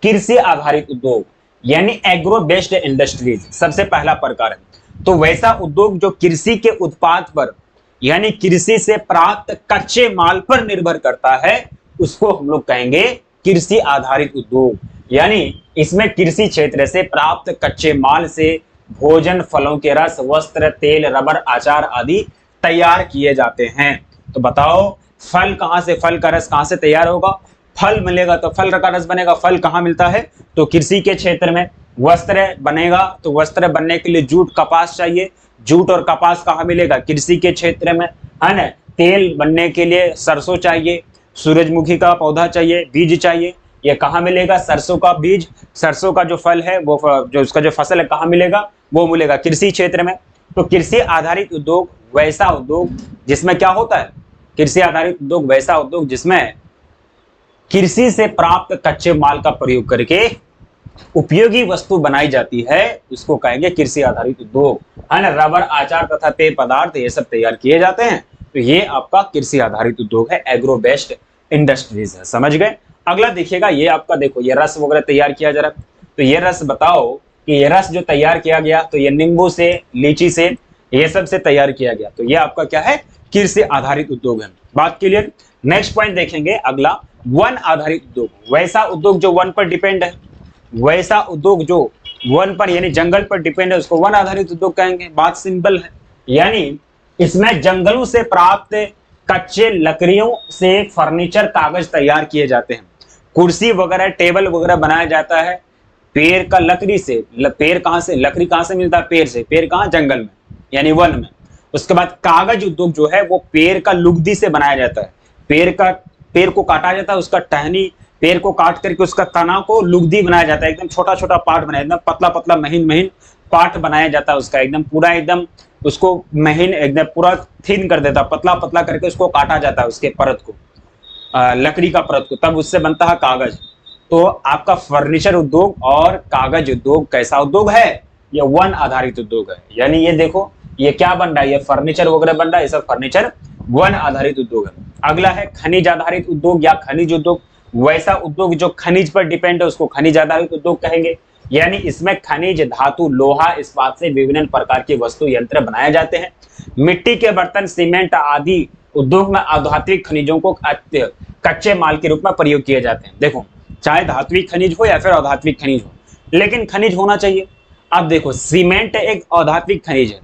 कृषि आधारित उद्योग, यानी एग्रो बेस्ड इंडस्ट्रीज सबसे पहला प्रकार है। तो वैसा उद्योग जो कृषि के उत्पाद पर, यानी कृषि से प्राप्त कच्चे माल पर निर्भर करता है, उसको हम लोग कहेंगे कृषि आधारित उद्योग। यानी इसमें कृषि क्षेत्र से प्राप्त कच्चे माल से भोजन, फलों के रस, वस्त्र, तेल, रबर, अचार आदि तैयार किए जाते हैं। तो बताओ फल कहां से, फल का रस कहां से तैयार होगा? फल मिलेगा तो फल का रस बनेगा। फल कहां मिलता है? तो कृषि के क्षेत्र में। वस्त्र बनेगा तो वस्त्र बनने के लिए जूट, कपास चाहिए। जूट और कपास कहां मिलेगा? कृषि के क्षेत्र में, है ना। तेल बनने के लिए सरसों चाहिए, सूरजमुखी का पौधा चाहिए, बीज चाहिए। ये कहाँ मिलेगा? सरसों का बीज, सरसों का जो फल है, वो जो उसका जो फसल है कहाँ मिलेगा? वो मिलेगा कृषि क्षेत्र में। तो कृषि आधारित उद्योग वैसा उद्योग जिसमें क्या होता है? कृषि आधारित उद्योग वैसा उद्योग जिसमें कृषि से प्राप्त कच्चे माल का प्रयोग करके उपयोगी वस्तु बनाई जाती है, उसको कहेंगे कृषि आधारित उद्योग, है ना। रबर, आचार तथा पेय पदार्थ ये सब तैयार किए जाते हैं, तो ये आपका कृषि आधारित उद्योग है, एग्रो बेस्ड इंडस्ट्रीज है। समझ गए? अगला देखिएगा, ये आपका देखो, ये रस वगैरह तैयार किया जा रहा है। तो ये रस बताओ कि ये रस जो तैयार किया गया, तो ये नींबू से, लीची से, ये सब से तैयार किया गया, तो ये आपका क्या है? कृषि आधारित उद्योग है। बात क्लियर? नेक्स्ट पॉइंट देखेंगे अगला, वन आधारित उद्योग। वैसा उद्योग जो वन पर डिपेंड है, वैसा उद्योग जो वन पर यानी जंगल पर डिपेंड है, उसको वन आधारित उद्योग कहेंगे। बात सिंपल है, यानी इसमें जंगलों से प्राप्त कच्चे लकड़ियों से फर्नीचर, कागज तैयार किए जाते हैं। कुर्सी वगैरह, टेबल वगैरह बनाया जाता है पेड़ का लकड़ी से। पेड़ कहाँ से, लकड़ी कहाँ से मिलता है? पेड़ से। पेड़ कहाँ? जंगल में, यानी वन में। उसके बाद कागज उद्योग जो है वो पेड़ का लुगदी से बनाया जाता है। पेड़ को काटा जाता है, उसका टहनी, पेड़ को काट करके उसका तना को लुगदी बनाया जाता है। एकदम छोटा छोटा पार्ट बनाया, एकदम पतला पतला महीन महीन पार्ट बनाया जाता है उसका, एकदम पूरा, एकदम उसको महीन, एकदम पूरा थिन कर देता, पतला पतला करके उसको काटा जाता है, उसके परत को, लकड़ी का परत को, तब उससे बनता है कागज। तो आपका फर्नीचर उद्योग और कागज उद्योग कैसा उद्योग है? ये वन आधारित उद्योग है। यानी ये देखो, ये क्या बन रहा है? ये फर्नीचर वगैरह बन रहा है, ये सब फर्नीचर वन आधारित उद्योग है। अगला है खनिज आधारित उद्योग या खनिज उद्योग। वैसा उद्योग जो खनिज पर डिपेंड है, उसको खनिज आधारित उद्योग कहेंगे। यानी इसमें खनिज, धातु, लोहा, इस्पात से विभिन्न प्रकार के वस्तु यंत्र बनाए जाते हैं। मिट्टी के बर्तन, सीमेंट आदि उद्योग में आधात्विक खनिजों को कच्चे माल के रूप में प्रयोग किए जाते हैं। देखो, चाहे धात्विक खनिज हो या फिर अधात्विक खनिज हो, लेकिन खनिज होना चाहिए। अब देखो, सीमेंट एक अधात्विक खनिज है।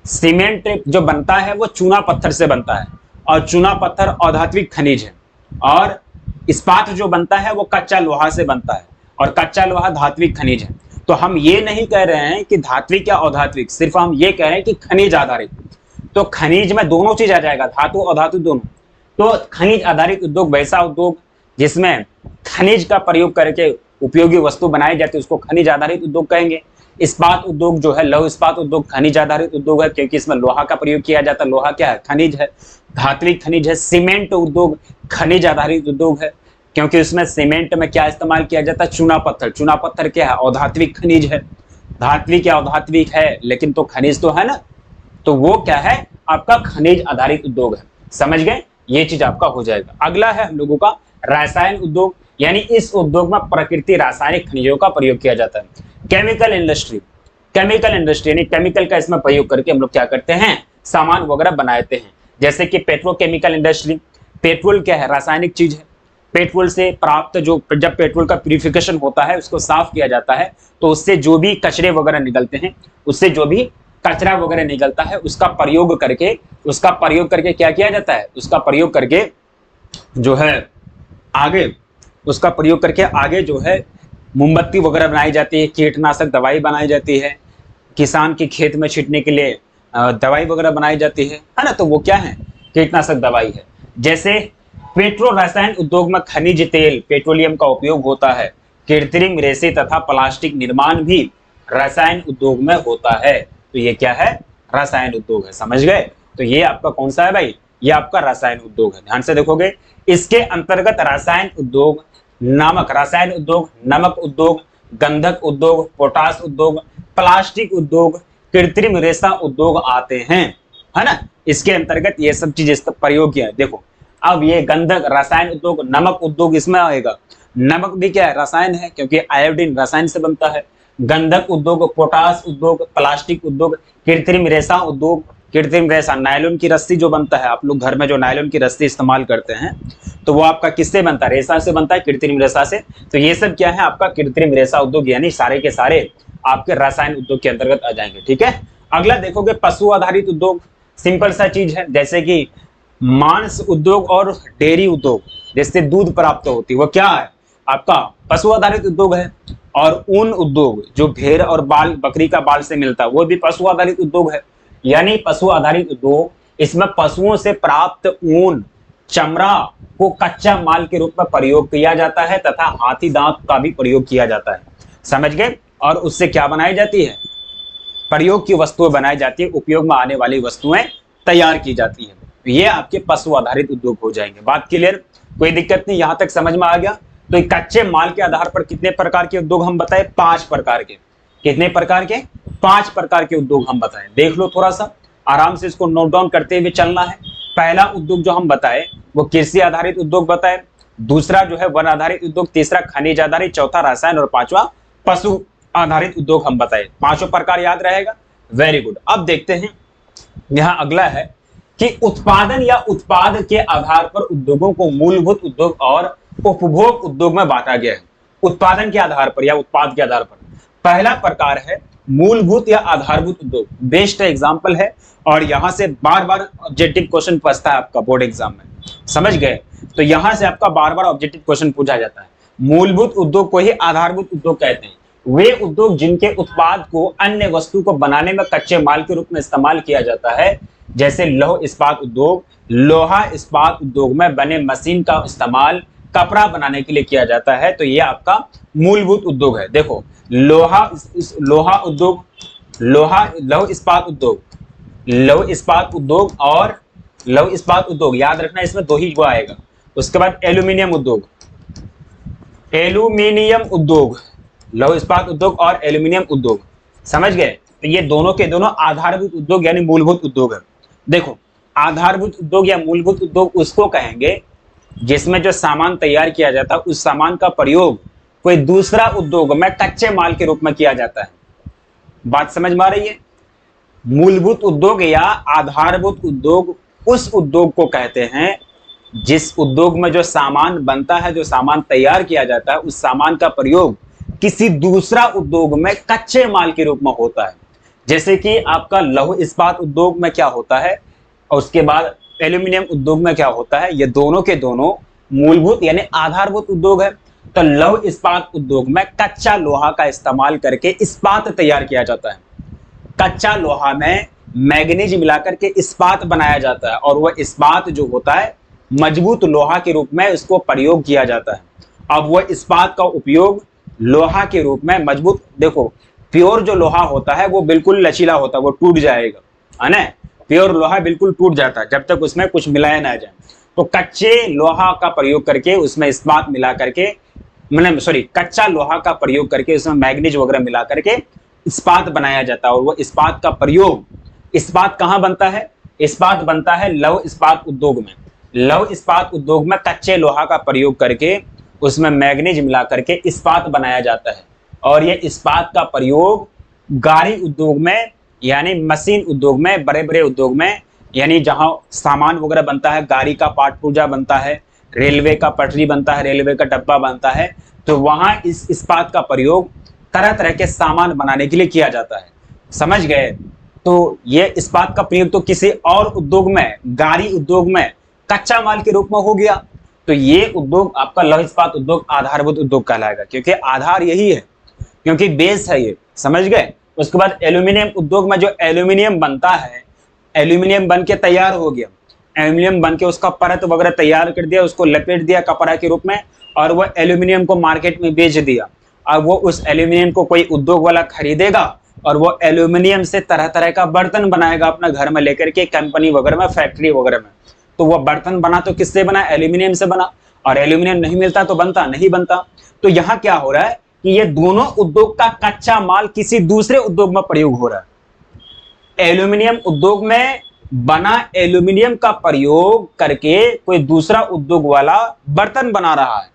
सीमेंट जो बनता है वो चूना पत्थर से बनता है, और चूना पत्थर अधात्विक खनिज है। और इस्पात जो बनता है वो कच्चा लोहा से बनता है, और कच्चा लोहा धात्विक खनिज है। तो हम ये नहीं कह रहे हैं कि धात्विक या अधात्विक, सिर्फ हम ये कह रहे हैं कि खनिज आधारित। तो खनिज में दोनों चीज आ जाएगा, धातु और अधातु दोनों। तो खनिज आधारित उद्योग वैसा उद्योग जिसमें खनिज का प्रयोग करके उपयोगी वस्तु बनाई जाती है, उसको खनिज आधारित उद्योग कहेंगे। इस्पात उद्योग जो है, लौह इस्पात उद्योग खनिज आधारित उद्योग है क्योंकि इसमें लोहा का प्रयोग किया जाता है। लोहा क्या है? खनिज है, धात्विक खनिज है। सीमेंट उद्योग खनिज आधारित उद्योग है क्योंकि उसमें सीमेंट में क्या इस्तेमाल किया जाता है? चूना पत्थर। चूना पत्थर क्या है? अधात्विक खनिज है। धात्विक या अधात्विक है लेकिन तो खनिज तो है ना, तो वो क्या है? आपका खनिज आधारित उद्योग है। समझ गए? ये चीज आपका हो जाएगा। अगला है हम लोगों का रसायन उद्योग, यानी इस उद्योग में प्रकृति रासायनिक खनिजों का प्रयोग किया जाता है। केमिकल इंडस्ट्री, केमिकल इंडस्ट्री यानी केमिकल का इसमें प्रयोग करके हम लोग क्या करते हैं? सामान वगैरह बनाते हैं। जैसे कि पेट्रोकेमिकल इंडस्ट्री, पेट्रोल क्या है? रासायनिक चीज है। पेट्रोल से प्राप्त जो, जब पेट्रोल का प्यूरिफिकेशन होता है, उसको साफ किया जाता है, तो उससे जो भी कचरे वगैरह निकलते हैं, उससे जो भी कचरा वगैरह निकलता है, उसका प्रयोग करके क्या किया जाता है? उसका प्रयोग करके जो है आगे, उसका प्रयोग करके आगे जो है मोमबत्ती वगैरह बनाई जाती है, कीटनाशक दवाई बनाई जाती है, किसान के खेत में छींटने के लिए दवाई वगैरह बनाई जाती है ना, तो वो क्या है? कीटनाशक दवाई है। जैसे पेट्रो रसायन उद्योग में खनिज तेल, पेट्रोलियम का उपयोग होता है। कृत्रिम रेसे तथा प्लास्टिक निर्माण भी रसायन उद्योग में होता है। तो ये क्या है? रसायन उद्योग है। समझ गए? तो ये आपका कौन सा है भाई? ये आपका रसायन उद्योग है। ध्यान से देखोगे, इसके अंतर्गत रसायन उद्योग, रसायन उद्योग, नमक उद्योग, गंधक उद्योग, पोटास उद्योग, प्लास्टिक उद्योग, कृत्रिम रेशा उद्योग आते हैं, है ना। इसके अंतर्गत ये सब चीज प्रयोग किया है। देखो अब ये गंधक रसायन उद्योग, नमक उद्योग इसमें आएगा। नमक भी क्या है? रसायन है क्योंकि आयोडीन रसायन से बनता है। गंधक उद्योग, पोटास उद्योग, प्लास्टिक उद्योग, कृत्रिम रेशा उद्योग, कृत्रिम रेशा नायलॉन की रस्सी जो बनता है, आप लोग घर में जो नायलॉन की रस्सी इस्तेमाल करते हैं, तो वो आपका किससे बनता है? रेशा से बनता है, कृत्रिम रेशा से। तो ये सब क्या है? आपका कृत्रिम रेशा उद्योग, यानी सारे के सारे आपके रसायन उद्योग के अंतर्गत आ जाएंगे। ठीक है। अगला देखोगे पशु आधारित उद्योग, सिंपल सा चीज है, जैसे कि मांस उद्योग और डेयरी उद्योग, जिससे दूध प्राप्त होती है, वो क्या है? आपका पशु आधारित उद्योग है। और ऊन उद्योग, जो भेड़ और बाल, बकरी का बाल से मिलता है, वो भी पशु आधारित उद्योग है। यानी पशु आधारित उद्योग, इसमें पशुओं से प्राप्त ऊन, चमड़ा को कच्चा माल के रूप में प्रयोग किया जाता है तथा हाथी दांत का भी प्रयोग किया जाता है। समझ गए? और उससे क्या बनाई जाती है? प्रयोग की वस्तुएं बनाई जाती है, उपयोग में आने वाली वस्तुएं तैयार की जाती है। ये आपके पशु आधारित उद्योग हो जाएंगे। बात क्लियर? कोई दिक्कत नहीं? यहां तक समझ में आ गया? तो कच्चे माल के आधार पर कितने प्रकार के उद्योग हम बताए? 5 प्रकार के। कितने प्रकार के? 5 प्रकार के उद्योग हम बताए। देख लो, थोड़ा सा आराम से इसको नोट डाउन करते हुए चलना है। पहला उद्योग जो हम बताए वो कृषि आधारित उद्योग बताए, दूसरा जो है वन आधारित उद्योग, तीसरा खनिज आधारित, चौथा रसायन और पांचवा पशु आधारित उद्योग हम बताए। 5 प्रकार याद रहेगा? Very good. अब देखते हैं यहाँ अगला है कि उत्पादन या उत्पाद के आधार पर उद्योगों को मूलभूत उद्योग और उपभोग उद्योग में बांटा गया है। उत्पादन के आधार पर या उत्पाद के आधार पर पहला प्रकार है मूलभूत या आधारभूत उद्योग। बेस्ट एग्जांपल है और यहां से बार बार ऑब्जेक्टिव क्वेश्चन पूछता है आपका बोर्ड एग्जाम में। समझ गए? तो यहां से आपका बार बार ऑब्जेक्टिव क्वेश्चन पूछा जाता है। मूलभूत उद्योग को ही आधारभूत उद्योग कहते हैं। वे उद्योग जिनके उत्पाद को अन्य वस्तु को बनाने में कच्चे माल के रूप में इस्तेमाल किया जाता है, जैसे लौह इस्पात उद्योग। लोहा इस्पात उद्योग में बने मशीन का इस्तेमाल कपड़ा बनाने के लिए किया जाता है, तो ये आपका मूलभूत उद्योग है। देखो लोहा उद्योग, लौह इस्पात उद्योग, लौह इस्पात उद्योग और लौह इस्पात उद्योग याद रखना, इसमें 2 ही वो आएगा। उसके बाद एल्यूमिनियम उद्योग, एल्यूमिनियम उद्योग, लौह इस्पात उद्योग और एल्यूमिनियम उद्योग। समझ गए? तो ये दोनों के दोनों आधारभूत उद्योग यानी मूलभूत उद्योग है। देखो आधारभूत उद्योग या मूलभूत उद्योग उसको कहेंगे जिसमें जो सामान तैयार किया जाता है, उस सामान का प्रयोग कोई दूसरा उद्योग में कच्चे माल के रूप में किया जाता है। बात समझ में आ रही है? मूलभूत उद्योग या आधारभूत उद्योग उस उद्योग को कहते हैं जिस उद्योग में जो सामान बनता है, जो सामान तैयार किया जाता है, उस सामान का प्रयोग किसी दूसरा उद्योग में कच्चे माल के रूप में होता है। जैसे कि आपका लौह इस्पात उद्योग में क्या होता है और उसके बाद एल्यूमिनियम उद्योग में क्या होता है, ये दोनों के दोनों मूलभूत यानी आधारभूत उद्योग है। तो लौह इस्पात उद्योग में कच्चा लोहा का इस्तेमाल करके इस्पात तैयार किया जाता है। कच्चा लोहा में मैग्नीज मिलाकर के इस्पात बनाया जाता है और वह इस्पात जो होता है मजबूत लोहा के रूप में उसको प्रयोग किया जाता है। अब वह इस्पात का उपयोग लोहा के रूप में मजबूत, देखो प्योर जो लोहा होता है वो बिल्कुल लचीला होता है, वो टूट जाएगा, है ना। प्योर लोहा बिल्कुल टूट जाता है जब तक उसमें कुछ मिलाया ना जाए। तो कच्चे लोहा का प्रयोग करके उसमें इस्पात मिला करके, मतलब सॉरी, कच्चा लोहा का प्रयोग करके उसमें मैग्नीज वगैरह मिला करके इस्पात बनाया जाता है। और वो इस्पात का प्रयोग, इस्पात कहाँ बनता है? इस्पात बनता है लौह इस्पात उद्योग में। लौह इस्पात उद्योग में कच्चे लोहा का प्रयोग करके उसमें मैग्नीज मिला करके इस्पात बनाया जाता है। और ये इस्पात का प्रयोग गाड़ी उद्योग में, यानी मशीन उद्योग में, बड़े बड़े उद्योग में, यानी जहां सामान वगैरह बनता है, गाड़ी का पार्ट पुर्जा बनता है, रेलवे का पटरी बनता है, रेलवे का डब्बा बनता है, तो वहां इस इस्पात का प्रयोग तरह तरह के सामान बनाने के लिए किया जाता है। समझ गए? तो ये इस्पात का प्रयोग तो किसी और उद्योग में, गाड़ी उद्योग में कच्चा माल के रूप में हो गया। तो ये उद्योग आपका लौह इस्पात उद्योग आधारभूत उद्योग कहलाएगा, क्योंकि आधार यही है, क्योंकि बेस है ये। समझ गए? उसके बाद एल्यूमिनियम उद्योग में जो एल्यूमिनियम बनता है, एल्यूमिनियम बन के तैयार हो गया, एल्यूमिनियम बन के उसका परत वगैरह तैयार कर दिया, उसको लपेट दिया कपड़ा के रूप में, और वह एल्यूमिनियम को मार्केट में बेच दिया। अब वो उस एल्यूमिनियम को कोई उद्योग वाला खरीदेगा और वो एल्यूमिनियम से तरह तरह का बर्तन बनाएगा अपना घर में लेकर के, कंपनी वगैरह में, फैक्ट्री वगैरह में। तो वो बर्तन बना तो किससे बना? एल्यूमिनियम से बना। और एल्यूमिनियम नहीं मिलता तो बनता नहीं बनता। तो यहाँ क्या हो रहा है कि ये दोनों उद्योग का कच्चा माल किसी दूसरे उद्योग में प्रयोग हो रहा है। एल्यूमिनियम उद्योग में बना एल्यूमिनियम का प्रयोग करके कोई दूसरा उद्योग वाला बर्तन बना रहा है।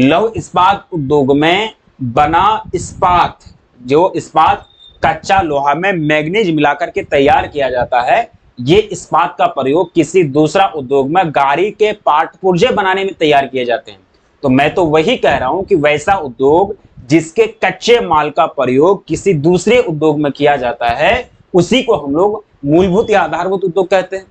लौह इस्पात उद्योग में बना इस्पात, जो इस्पात कच्चा लोहा में मैग्नीज मिलाकर के तैयार किया जाता है, ये इस्पात का प्रयोग किसी दूसरा उद्योग में गाड़ी के पार्ट पुर्जे बनाने में तैयार किए जाते हैं। तो मैं तो वही कह रहा हूं कि वैसा उद्योग जिसके कच्चे माल का प्रयोग किसी दूसरे उद्योग में किया जाता है, उसी को हम लोग मूलभूत या आधारभूत उद्योग कहते हैं।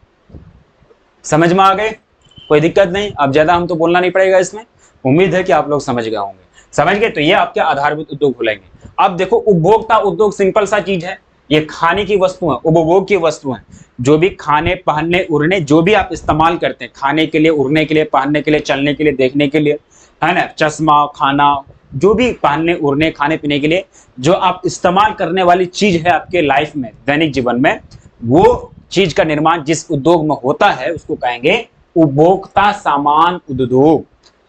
समझ में आ गए? कोई दिक्कत नहीं, अब ज्यादा हम तो बोलना नहीं पड़ेगा इसमें। उम्मीद है कि आप लोग समझ गए होंगे। समझ गए? तो ये आपके आधारभूत उद्योग खुलेंगे। अब देखो, उपभोक्ता उद्योग सिंपल सा चीज है, ये खाने की वस्तु है, उपभोग की वस्तु है। जो भी खाने, पहनने, उड़ने, जो भी आप इस्तेमाल करते हैं, खाने के लिए, उड़ने के लिए, पहनने के लिए, चलने के लिए, देखने के लिए, है ना, चश्मा, खाना, जो भी पहनने, उड़ने, खाने पीने के लिए जो आप इस्तेमाल करने वाली चीज है आपके लाइफ में, दैनिक जीवन में, वो चीज का निर्माण जिस उद्योग में होता है उसको कहेंगे उपभोक्ता सामान उद्योग।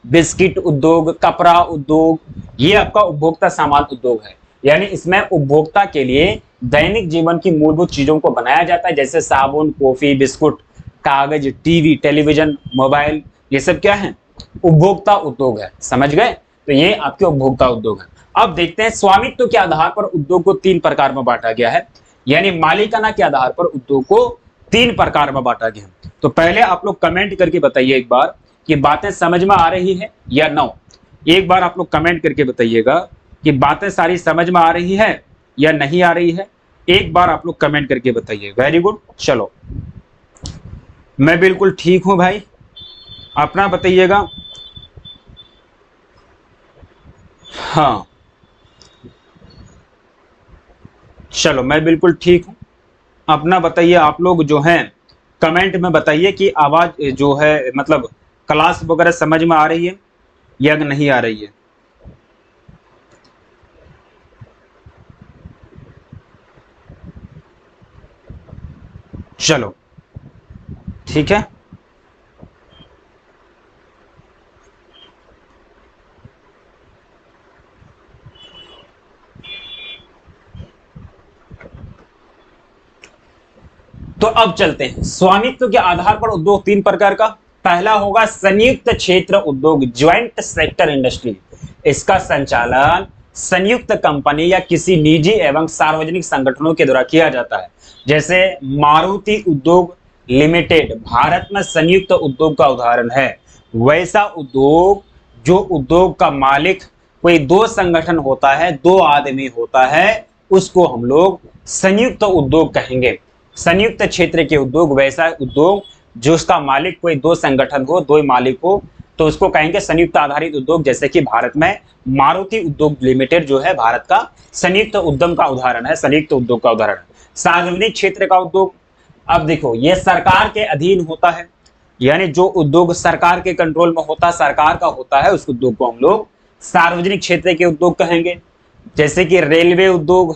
बिस्किट उद्योग, कपड़ा उद्योग, ये आपका उपभोक्ता सामान उद्योग है। यानी इसमें उपभोक्ता के लिए दैनिक जीवन की मूलभूत चीजों को बनाया जाता है, जैसे साबुन, कॉफी, बिस्कुट, कागज, टीवी, टेलीविजन, मोबाइल, ये सब क्या है? उपभोक्ता उद्योग है। समझ गए? तो ये आपके उपभोक्ता उद्योग है। अब देखते हैं स्वामित्व के आधार पर उद्योग को 3 प्रकार में बांटा गया है, यानी मालिकाना के आधार पर उद्योग को 3 प्रकार में बांटा गया है। तो पहले आप लोग कमेंट करके बताइए एक बार कि बातें समझ में आ रही है या नो। एक बार आप लोग कमेंट करके बताइएगा कि बातें सारी समझ में आ रही है या नहीं आ रही है। एक बार आप लोग कमेंट करके बताइए। Very good. चलो, मैं बिल्कुल ठीक हूं भाई, अपना बताइएगा। हाँ, चलो, मैं बिल्कुल ठीक हूं, अपना बताइए। आप लोग जो हैं कमेंट में बताइए कि आवाज जो है, मतलब क्लास वगैरह समझ में आ रही है या नहीं आ रही है। चलो, ठीक है। तो अब चलते हैं स्वामित्व के आधार पर उद्योग 3 प्रकार का। पहला होगा संयुक्त क्षेत्र उद्योग, ज्वाइंट सेक्टर इंडस्ट्री। इसका संचालन संयुक्त कंपनी या किसी निजी एवं सार्वजनिक संगठनों के द्वारा किया जाता है। जैसे मारुति उद्योग लिमिटेड भारत में संयुक्त उद्योग का उदाहरण है। वैसा उद्योग जो उद्योग का मालिक कोई 2 संगठन होता है, 2 आदमी होता है, उसको हम लोग संयुक्त उद्योग कहेंगे। संयुक्त क्षेत्र के उद्योग वैसा उद्योग जो उसका मालिक कोई 2 संगठन हो, 2 मालिक हो, तो उसको कहेंगे संयुक्त आधारित उद्योग। जैसे कि भारत में मारुति उद्योग लिमिटेड जो है भारत का संयुक्त उद्यम का उदाहरण है, संयुक्त उद्योग का उदाहरण है। सार्वजनिक क्षेत्र का उद्योग, अब देखो, ये सरकार के अधीन होता है, यानी जो उद्योग सरकार के कंट्रोल में होता है, सरकार का होता है, उस उद्योग को हम लोग सार्वजनिक क्षेत्र के उद्योग कहेंगे। जैसे कि रेलवे उद्योग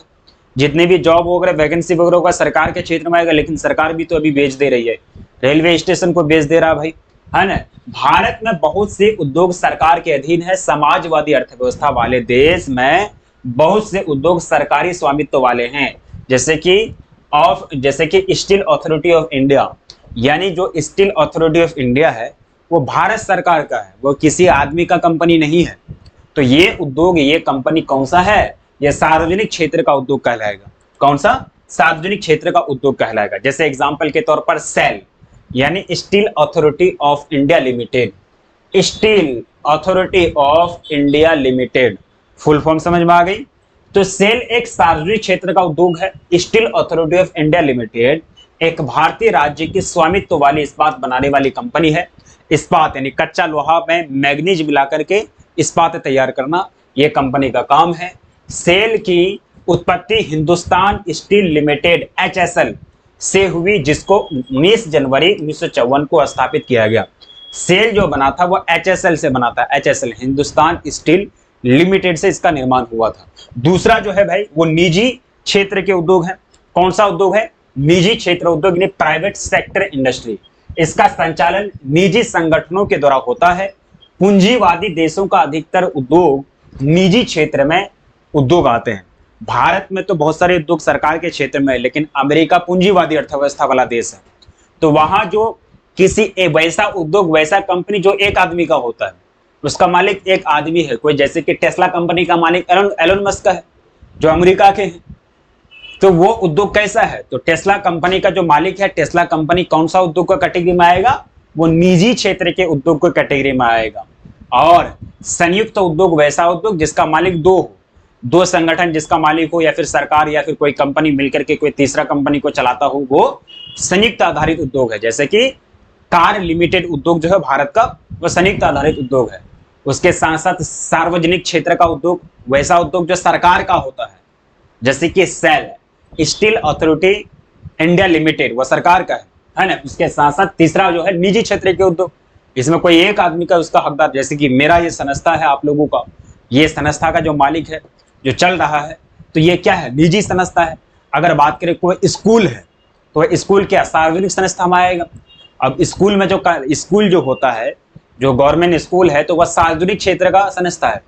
जितने भी जॉब वगैरह वैकेंसी वगैरह होगा सरकार के क्षेत्र में आएगा, लेकिन सरकार भी तो अभी बेच दे रही है, रेलवे स्टेशन को बेच दे रहा भाई, है ना। भारत में बहुत से उद्योग सरकार के अधीन है। समाजवादी अर्थव्यवस्था वाले देश में बहुत से उद्योग सरकारी स्वामित्व वाले हैं, जैसे कि स्टील अथॉरिटी ऑफ इंडिया, यानी जो स्टील अथॉरिटी ऑफ इंडिया है वो भारत सरकार का है, वो किसी आदमी का कंपनी नहीं है। तो ये उद्योग, ये कंपनी कौन सा है? ये सार्वजनिक क्षेत्र का उद्योग कहलाएगा। कौन सा? सार्वजनिक क्षेत्र का उद्योग कहलाएगा। जैसे एग्जांपल के तौर पर सेल, यानी steel authority of India limited. Steel authority of India limited, full form समझ में आ गई? तो सेल एक सार्वजनिक क्षेत्र का उद्योग है। Steel authority of India limited एक भारतीय राज्य की स्वामित्व वाली इस्पात बनाने वाली कंपनी है। इस्पात यानी कच्चा लोहा में मैग्नीज मिलाकर के इस्पात तैयार करना, यह कंपनी का काम है। सेल की उत्पत्ति हिंदुस्तान स्टील लिमिटेड HSL से हुई, जिसको 19 जनवरी 1954 को स्थापित किया गया। सेल जो बना था वो HSL से बना था। HSL हिंदुस्तान स्टील लिमिटेड से इसका निर्माण हुआ था। दूसरा जो है भाई वो निजी क्षेत्र के उद्योग है। कौन सा उद्योग है? निजी क्षेत्र उद्योग, यानी प्राइवेट सेक्टर इंडस्ट्री। इसका संचालन निजी संगठनों के द्वारा होता है। पूंजीवादी देशों का अधिकतर उद्योग निजी क्षेत्र में उद्योग आते हैं। भारत में तो बहुत सारे उद्योग सरकार के क्षेत्र में है, लेकिन अमेरिका पूंजीवादी अर्थव्यवस्था वाला देश है। तो वहां जो किसी वैसा उद्योग, वैसा कंपनी जो एक आदमी का होता है, उसका मालिक एक आदमी है। कोई जैसे कि टेस्ला कंपनी का मालिक एलोन मस्क का है, जो अमेरिका के हैं। तो वो उद्योग कैसा है? तो टेस्ला कंपनी का जो मालिक है, टेस्ला कंपनी कौन सा उद्योग का कैटेगरी में आएगा? वो निजी क्षेत्र के उद्योग को कैटेगरी में आएगा। और संयुक्त उद्योग वैसा उद्योग जिसका मालिक दो संगठन जिसका मालिक हो, या फिर सरकार या फिर कोई कंपनी मिलकर के कोई तीसरा कंपनी को चलाता हो, वो संयुक्त आधारित उद्योग है। जैसे कि कार लिमिटेड उद्योग जो है भारत का, वो संयुक्त आधारित उद्योग है। उसके साथ साथ सार्वजनिक क्षेत्र का उद्योग वैसा उद्योग जो सरकार का होता है, जैसे कि SAIL Steel Authority India Limited, वो सरकार का है ना। उसके साथ साथ तीसरा जो है निजी क्षेत्र के उद्योग, इसमें कोई एक आदमी का उसका हकदार, जैसे कि मेरा ये संस्था है, आप लोगों का ये संस्था का जो मालिक है, जो चल रहा है, तो ये क्या है? निजी संस्था है। अगर बात करें कोई स्कूल है, तो स्कूल क्या सार्वजनिक संस्था में आएगा? अब स्कूल में स्कूल जो होता है, जो गवर्नमेंट स्कूल है, तो वह सार्वजनिक क्षेत्र का संस्था है।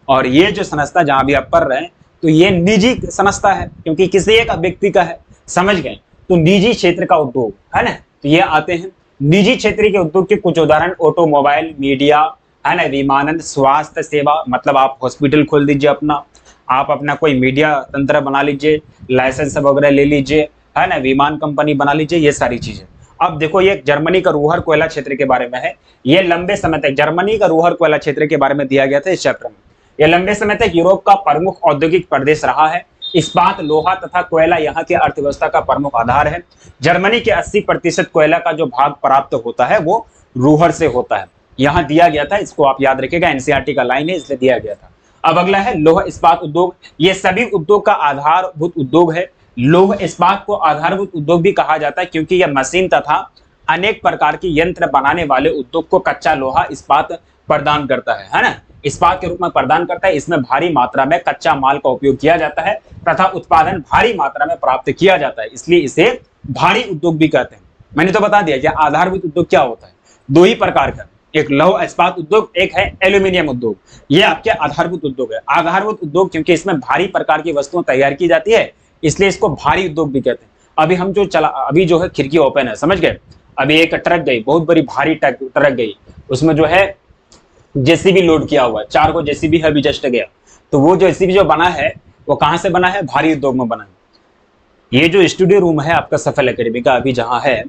और ये जो संस्था जहां भी आप पढ़ रहे हैं, तो ये निजी संस्था है, क्योंकि किसी एक व्यक्ति का है। समझ गए? तो निजी क्षेत्र का उद्योग है ना, तो ये आते हैं निजी क्षेत्र के उद्योग के कुछ उदाहरण: ऑटोमोबाइल, मीडिया, है ना, विमानन, स्वास्थ्य सेवा, मतलब आप हॉस्पिटल खोल दीजिए अपना, आप अपना कोई मीडिया तंत्र बना लीजिए, लाइसेंस वगैरह ले लीजिए, है ना, विमान कंपनी बना लीजिए, ये सारी चीजें। अब देखो, ये जर्मनी का रूहर कोयला क्षेत्र के बारे में है। ये लंबे समय तक जर्मनी का रूहर कोयला क्षेत्र के बारे में दिया गया था इस चैप्टर में। यह लंबे समय तक यूरोप का प्रमुख औद्योगिक प्रदेश रहा है। इस्पात, लोहा तथा कोयला यहाँ की अर्थव्यवस्था का प्रमुख आधार है। जर्मनी के 80% कोयला का जो भाग प्राप्त होता है वो रूहर से होता है। यहाँ दिया गया था, इसको आप याद रखिएगा, एनसीईआरटी का लाइन है, इसलिए दिया गया था। अब अगला है लौह इस्पात उद्योग। ये सभी उद्योग का आधारभूत उद्योग है। लौह इस्पात को आधारभूत उद्योग भी कहा जाता है, क्योंकि यह मशीन तथा अनेक प्रकार के यंत्र बनाने वाले उद्योग को कच्चा लोहा इस्पात प्रदान करता है ना, इस्पात के रूप में प्रदान करता है। इसमें भारी मात्रा में कच्चा माल का उपयोग किया जाता है तथा उत्पादन भारी मात्रा में प्राप्त किया जाता है, इसलिए इसे भारी उद्योग भी कहते हैं। मैंने तो बता दिया कि आधारभूत उद्योग क्या होता है। दो ही प्रकार का, एक लौह इस्पात उद्योग, एक है एल्यूमिनियम उद्योग। ये आपके आधारभूत उद्योग है। आधारभूत उद्योग क्योंकि इसमें भारी प्रकार की वस्तुएं तैयार की जाती है, इसलिए इसको भारी उद्योग भी कहते हैं। अभी जो है खिड़की ओपन है, समझ गए? अभी एक ट्रक गई, बहुत बड़ी भारी ट्रक गई, उसमें जो है जेसीबी लोड किया हुआ है, 4 को जेसीबी है, अभी जस्ट गया। तो वो जेसीबी जो बना है वो कहां से बना है? भारी उद्योग में बना है। ये जो स्टूडियो रूम है आपका सफल एकेडमी का अभी जहां है,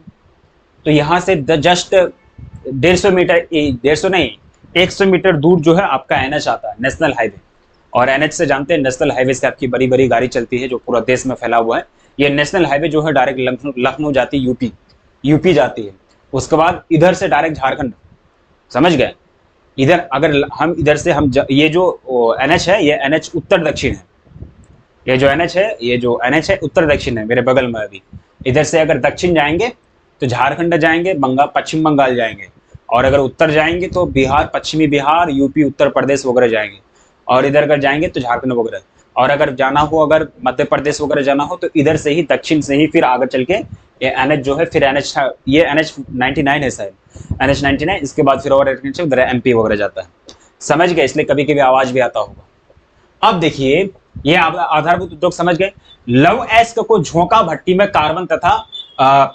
तो यहाँ से जस्ट 150 मीटर, 150 नहीं 100 मीटर दूर जो है आपका एनएच आता है, नेशनल हाईवे। और एनएच से जानते हैं, नेशनल हाईवे से आपकी बड़ी बड़ी गाड़ी चलती है जो पूरा देश में फैला हुआ है। ये नेशनल हाईवे जो है डायरेक्ट लखनऊ जाती है, यूपी जाती है। उसके बाद इधर से डायरेक्ट झारखंड, समझ गए? इधर अगर हम इधर से ये जो एनएच है, ये एनएच उत्तर दक्षिण है। ये जो एनएच है उत्तर दक्षिण है, मेरे बगल में। अभी इधर से अगर दक्षिण जाएंगे तो झारखंड जाएंगे, पश्चिम बंगाल जाएंगे, और अगर उत्तर जाएंगे तो बिहार, पश्चिमी बिहार, यूपी, उत्तर प्रदेश वगैरह जाएंगे, और इधर अगर जाएंगे तो झारखंड वगैरह। और अगर जाना हो, अगर मध्य प्रदेश वगैरह जाना हो तो इधर से ही, दक्षिण से ही फिर आगे चल के ये एनएच जो है, फिर एनएच, ये एनएच 99 है शायद, एनएच 99, इसके बाद फिर और उधर एमपी वगैरह जाता है। समझ गए, इसलिए कभी कभी आवाज भी आता होगा। अब देखिए, ये आधारभूत उद्योग समझ गए। लव एस्क को झोंका भट्टी में कार्बन तथा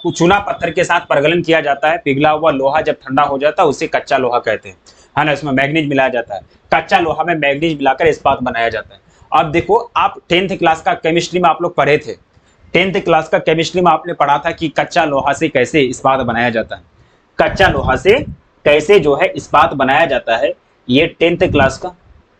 चूना पत्थर के साथ परगलन किया जाता है। पिघला हुआ लोहा जब ठंडा हो जाता है उसे कच्चा लोहा कहते हैं, है ना। इसमें मैग्नीज मिलाया जाता है, कच्चा लोहा में मैग्नीज मिलाकर इस्पात बनाया जाता है। अब देखो, आप 10th क्लास का केमिस्ट्री में आप लोग पढ़े थे, 10th क्लास का केमिस्ट्री में आपने पढ़ा था कि कच्चा लोहा से कैसे इस्पात बनाया जाता है, कच्चा लोहा से कैसे जो है इस्पात बनाया जाता है। ये 10th क्लास का,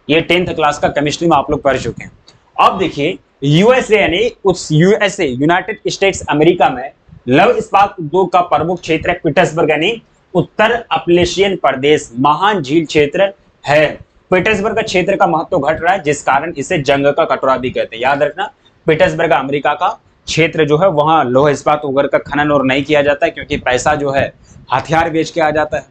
ये 10th क्लास का केमिस्ट्री में आप लोग पढ़ चुके हैं। अब देखिए, यूएसए यानी उस यूएसए, यूनाइटेड स्टेट्स अमेरिका में लौह इस्पात उद्योग का प्रमुख क्षेत्र पीटर्सबर्ग यानी उत्तर अपलेशियन प्रदेश, महान झील क्षेत्र है। पीटर्सबर्ग का क्षेत्र का महत्व घट रहा है, जिस कारण इसे जंग का कटोरा भी कहते हैं। याद रखना, पीटर्सबर्ग अमेरिका का क्षेत्र जो है, वहां लोह इस्पात वगैरह का खनन और नहीं किया जाता है, क्योंकि पैसा जो है हथियार बेच के आ जाता है।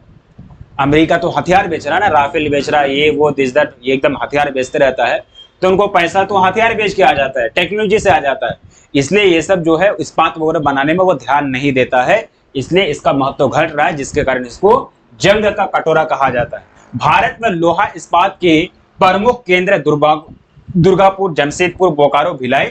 अमेरिका तो हथियार बेच रहा है ना, राफेल बेच रहा है, ये वो दिस दैट, ये एकदम हथियार बेचते रहता है, तो उनको पैसा तो हथियार बेच के आ जाता है, टेक्नोलॉजी से आ जाता है। इसलिए ये सब जो है इस्पात वगैरह बनाने में वो ध्यान नहीं देता है, इसलिए इसका महत्व घट रहा है, जिसके कारण इसको जंग का कटोरा कहा जाता है। भारत में लोहा इस्पात के प्रमुख केंद्र दुर्गापुर, जमशेदपुर, बोकारो, भिलाई,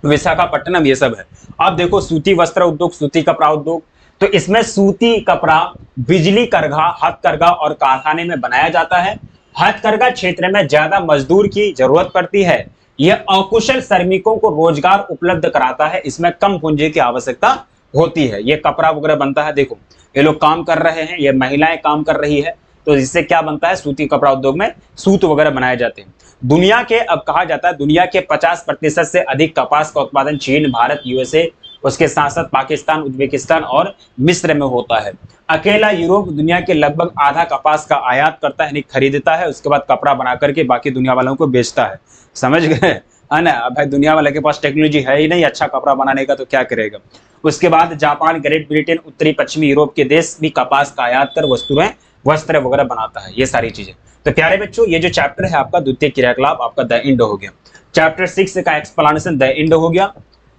विशाखापट्टनम, ये सब है। अब देखो, सूती वस्त्र उद्योग, सूती कपड़ा उद्योग, तो इसमें सूती कपड़ा बिजली करघा, हथकरघा और कारखाने में बनाया जाता है। हथकरघा क्षेत्र में ज्यादा मजदूर की जरूरत पड़ती है, यह अकुशल श्रमिकों को रोजगार उपलब्ध कराता है, इसमें कम पूंजी की आवश्यकता होती है। ये कपड़ा वगैरह बनता है, देखो ये लोग काम कर रहे हैं, ये महिलाएं काम कर रही है, तो इससे क्या बनता है, सूती कपड़ा उद्योग में सूत वगैरह बनाए जाते हैं। दुनिया के, अब कहा जाता है दुनिया के 50% से अधिक कपास का उत्पादन चीन, भारत, यूएसए, उसके साथ साथ पाकिस्तान, उज्बेकिस्तान और मिस्र में होता है। अकेला यूरोप दुनिया के लगभग आधा कपास का आयात करता है, यानी खरीदता है, उसके बाद कपड़ा बना करके बाकी दुनिया वालों को बेचता है। समझ गए, है ना। अब भाई दुनिया वाले के पास टेक्नोलॉजी है ही नहीं अच्छा कपड़ा बनाने का, तो क्या करेगा। उसके बाद जापान, ग्रेट ब्रिटेन, उत्तरी पश्चिमी यूरोप के देश भी कपास का आयात कर वस्त्र वगैरह बनाता है, ये सारी चीजें। तो प्यारे बच्चों, ये जो चैप्टर है आपका द्वितीय क्रियाकलाप, आपका द एंड हो गया। चैप्टर 6 का एक्सप्लेनेशन द एंड हो गया,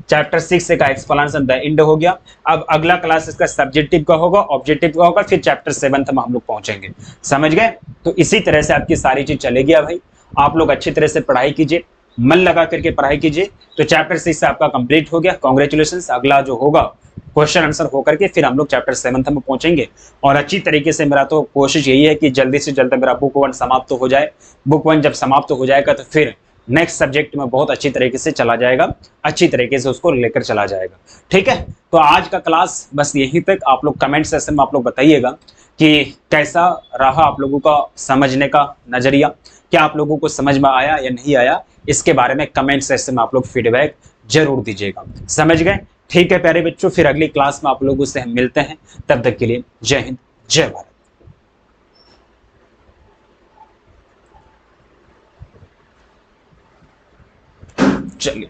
चैप्टर 6 का एक्सप्लेनेशन द एंड हो गया। अब अगला क्लास इसका सब्जेक्टिव का होगा, ऑब्जेक्टिव का होगा, फिर चैप्टर 7 में हम लोग पहुंचेंगे। समझ गए। तो इसी तरह से आपकी सारी चीज चलेगी। भाई आप लोग अच्छी तरह से पढ़ाई कीजिए, मन लगा करके पढ़ाई कीजिए। तो चैप्टर 6 आपका कंप्लीट हो गया, कॉन्ग्रेचुलेशन। अगला जो होगा क्वेश्चन आंसर होकर के फिर हम लोग चैप्टर 7 में पहुंचेंगे। और अच्छी तरीके से मेरा तो कोशिश यही है कि जल्दी से जल्द मेरा बुक 1 समाप्त हो जाए। बुक 1 जब समाप्त हो जाएगा तो फिर नेक्स्ट सब्जेक्ट में बहुत अच्छी तरीके से चला जाएगा, अच्छी तरीके से उसको लेकर चला जाएगा। ठीक है, तो आज का क्लास बस यहीं तक। आप लोग कमेंट सेक्शन में आप लोग बताइएगा कि कैसा रहा आप लोगों का समझने का नजरिया, क्या आप लोगों को समझ में आया या नहीं आया, इसके बारे में कमेंट सेक्शन में आप लोग फीडबैक जरूर दीजिएगा। समझ गए। ठीक है प्यारे बच्चों, फिर अगली क्लास में आप लोगों से हम मिलते हैं। तब तक के लिए जय हिंद, जय भारत। चलिए।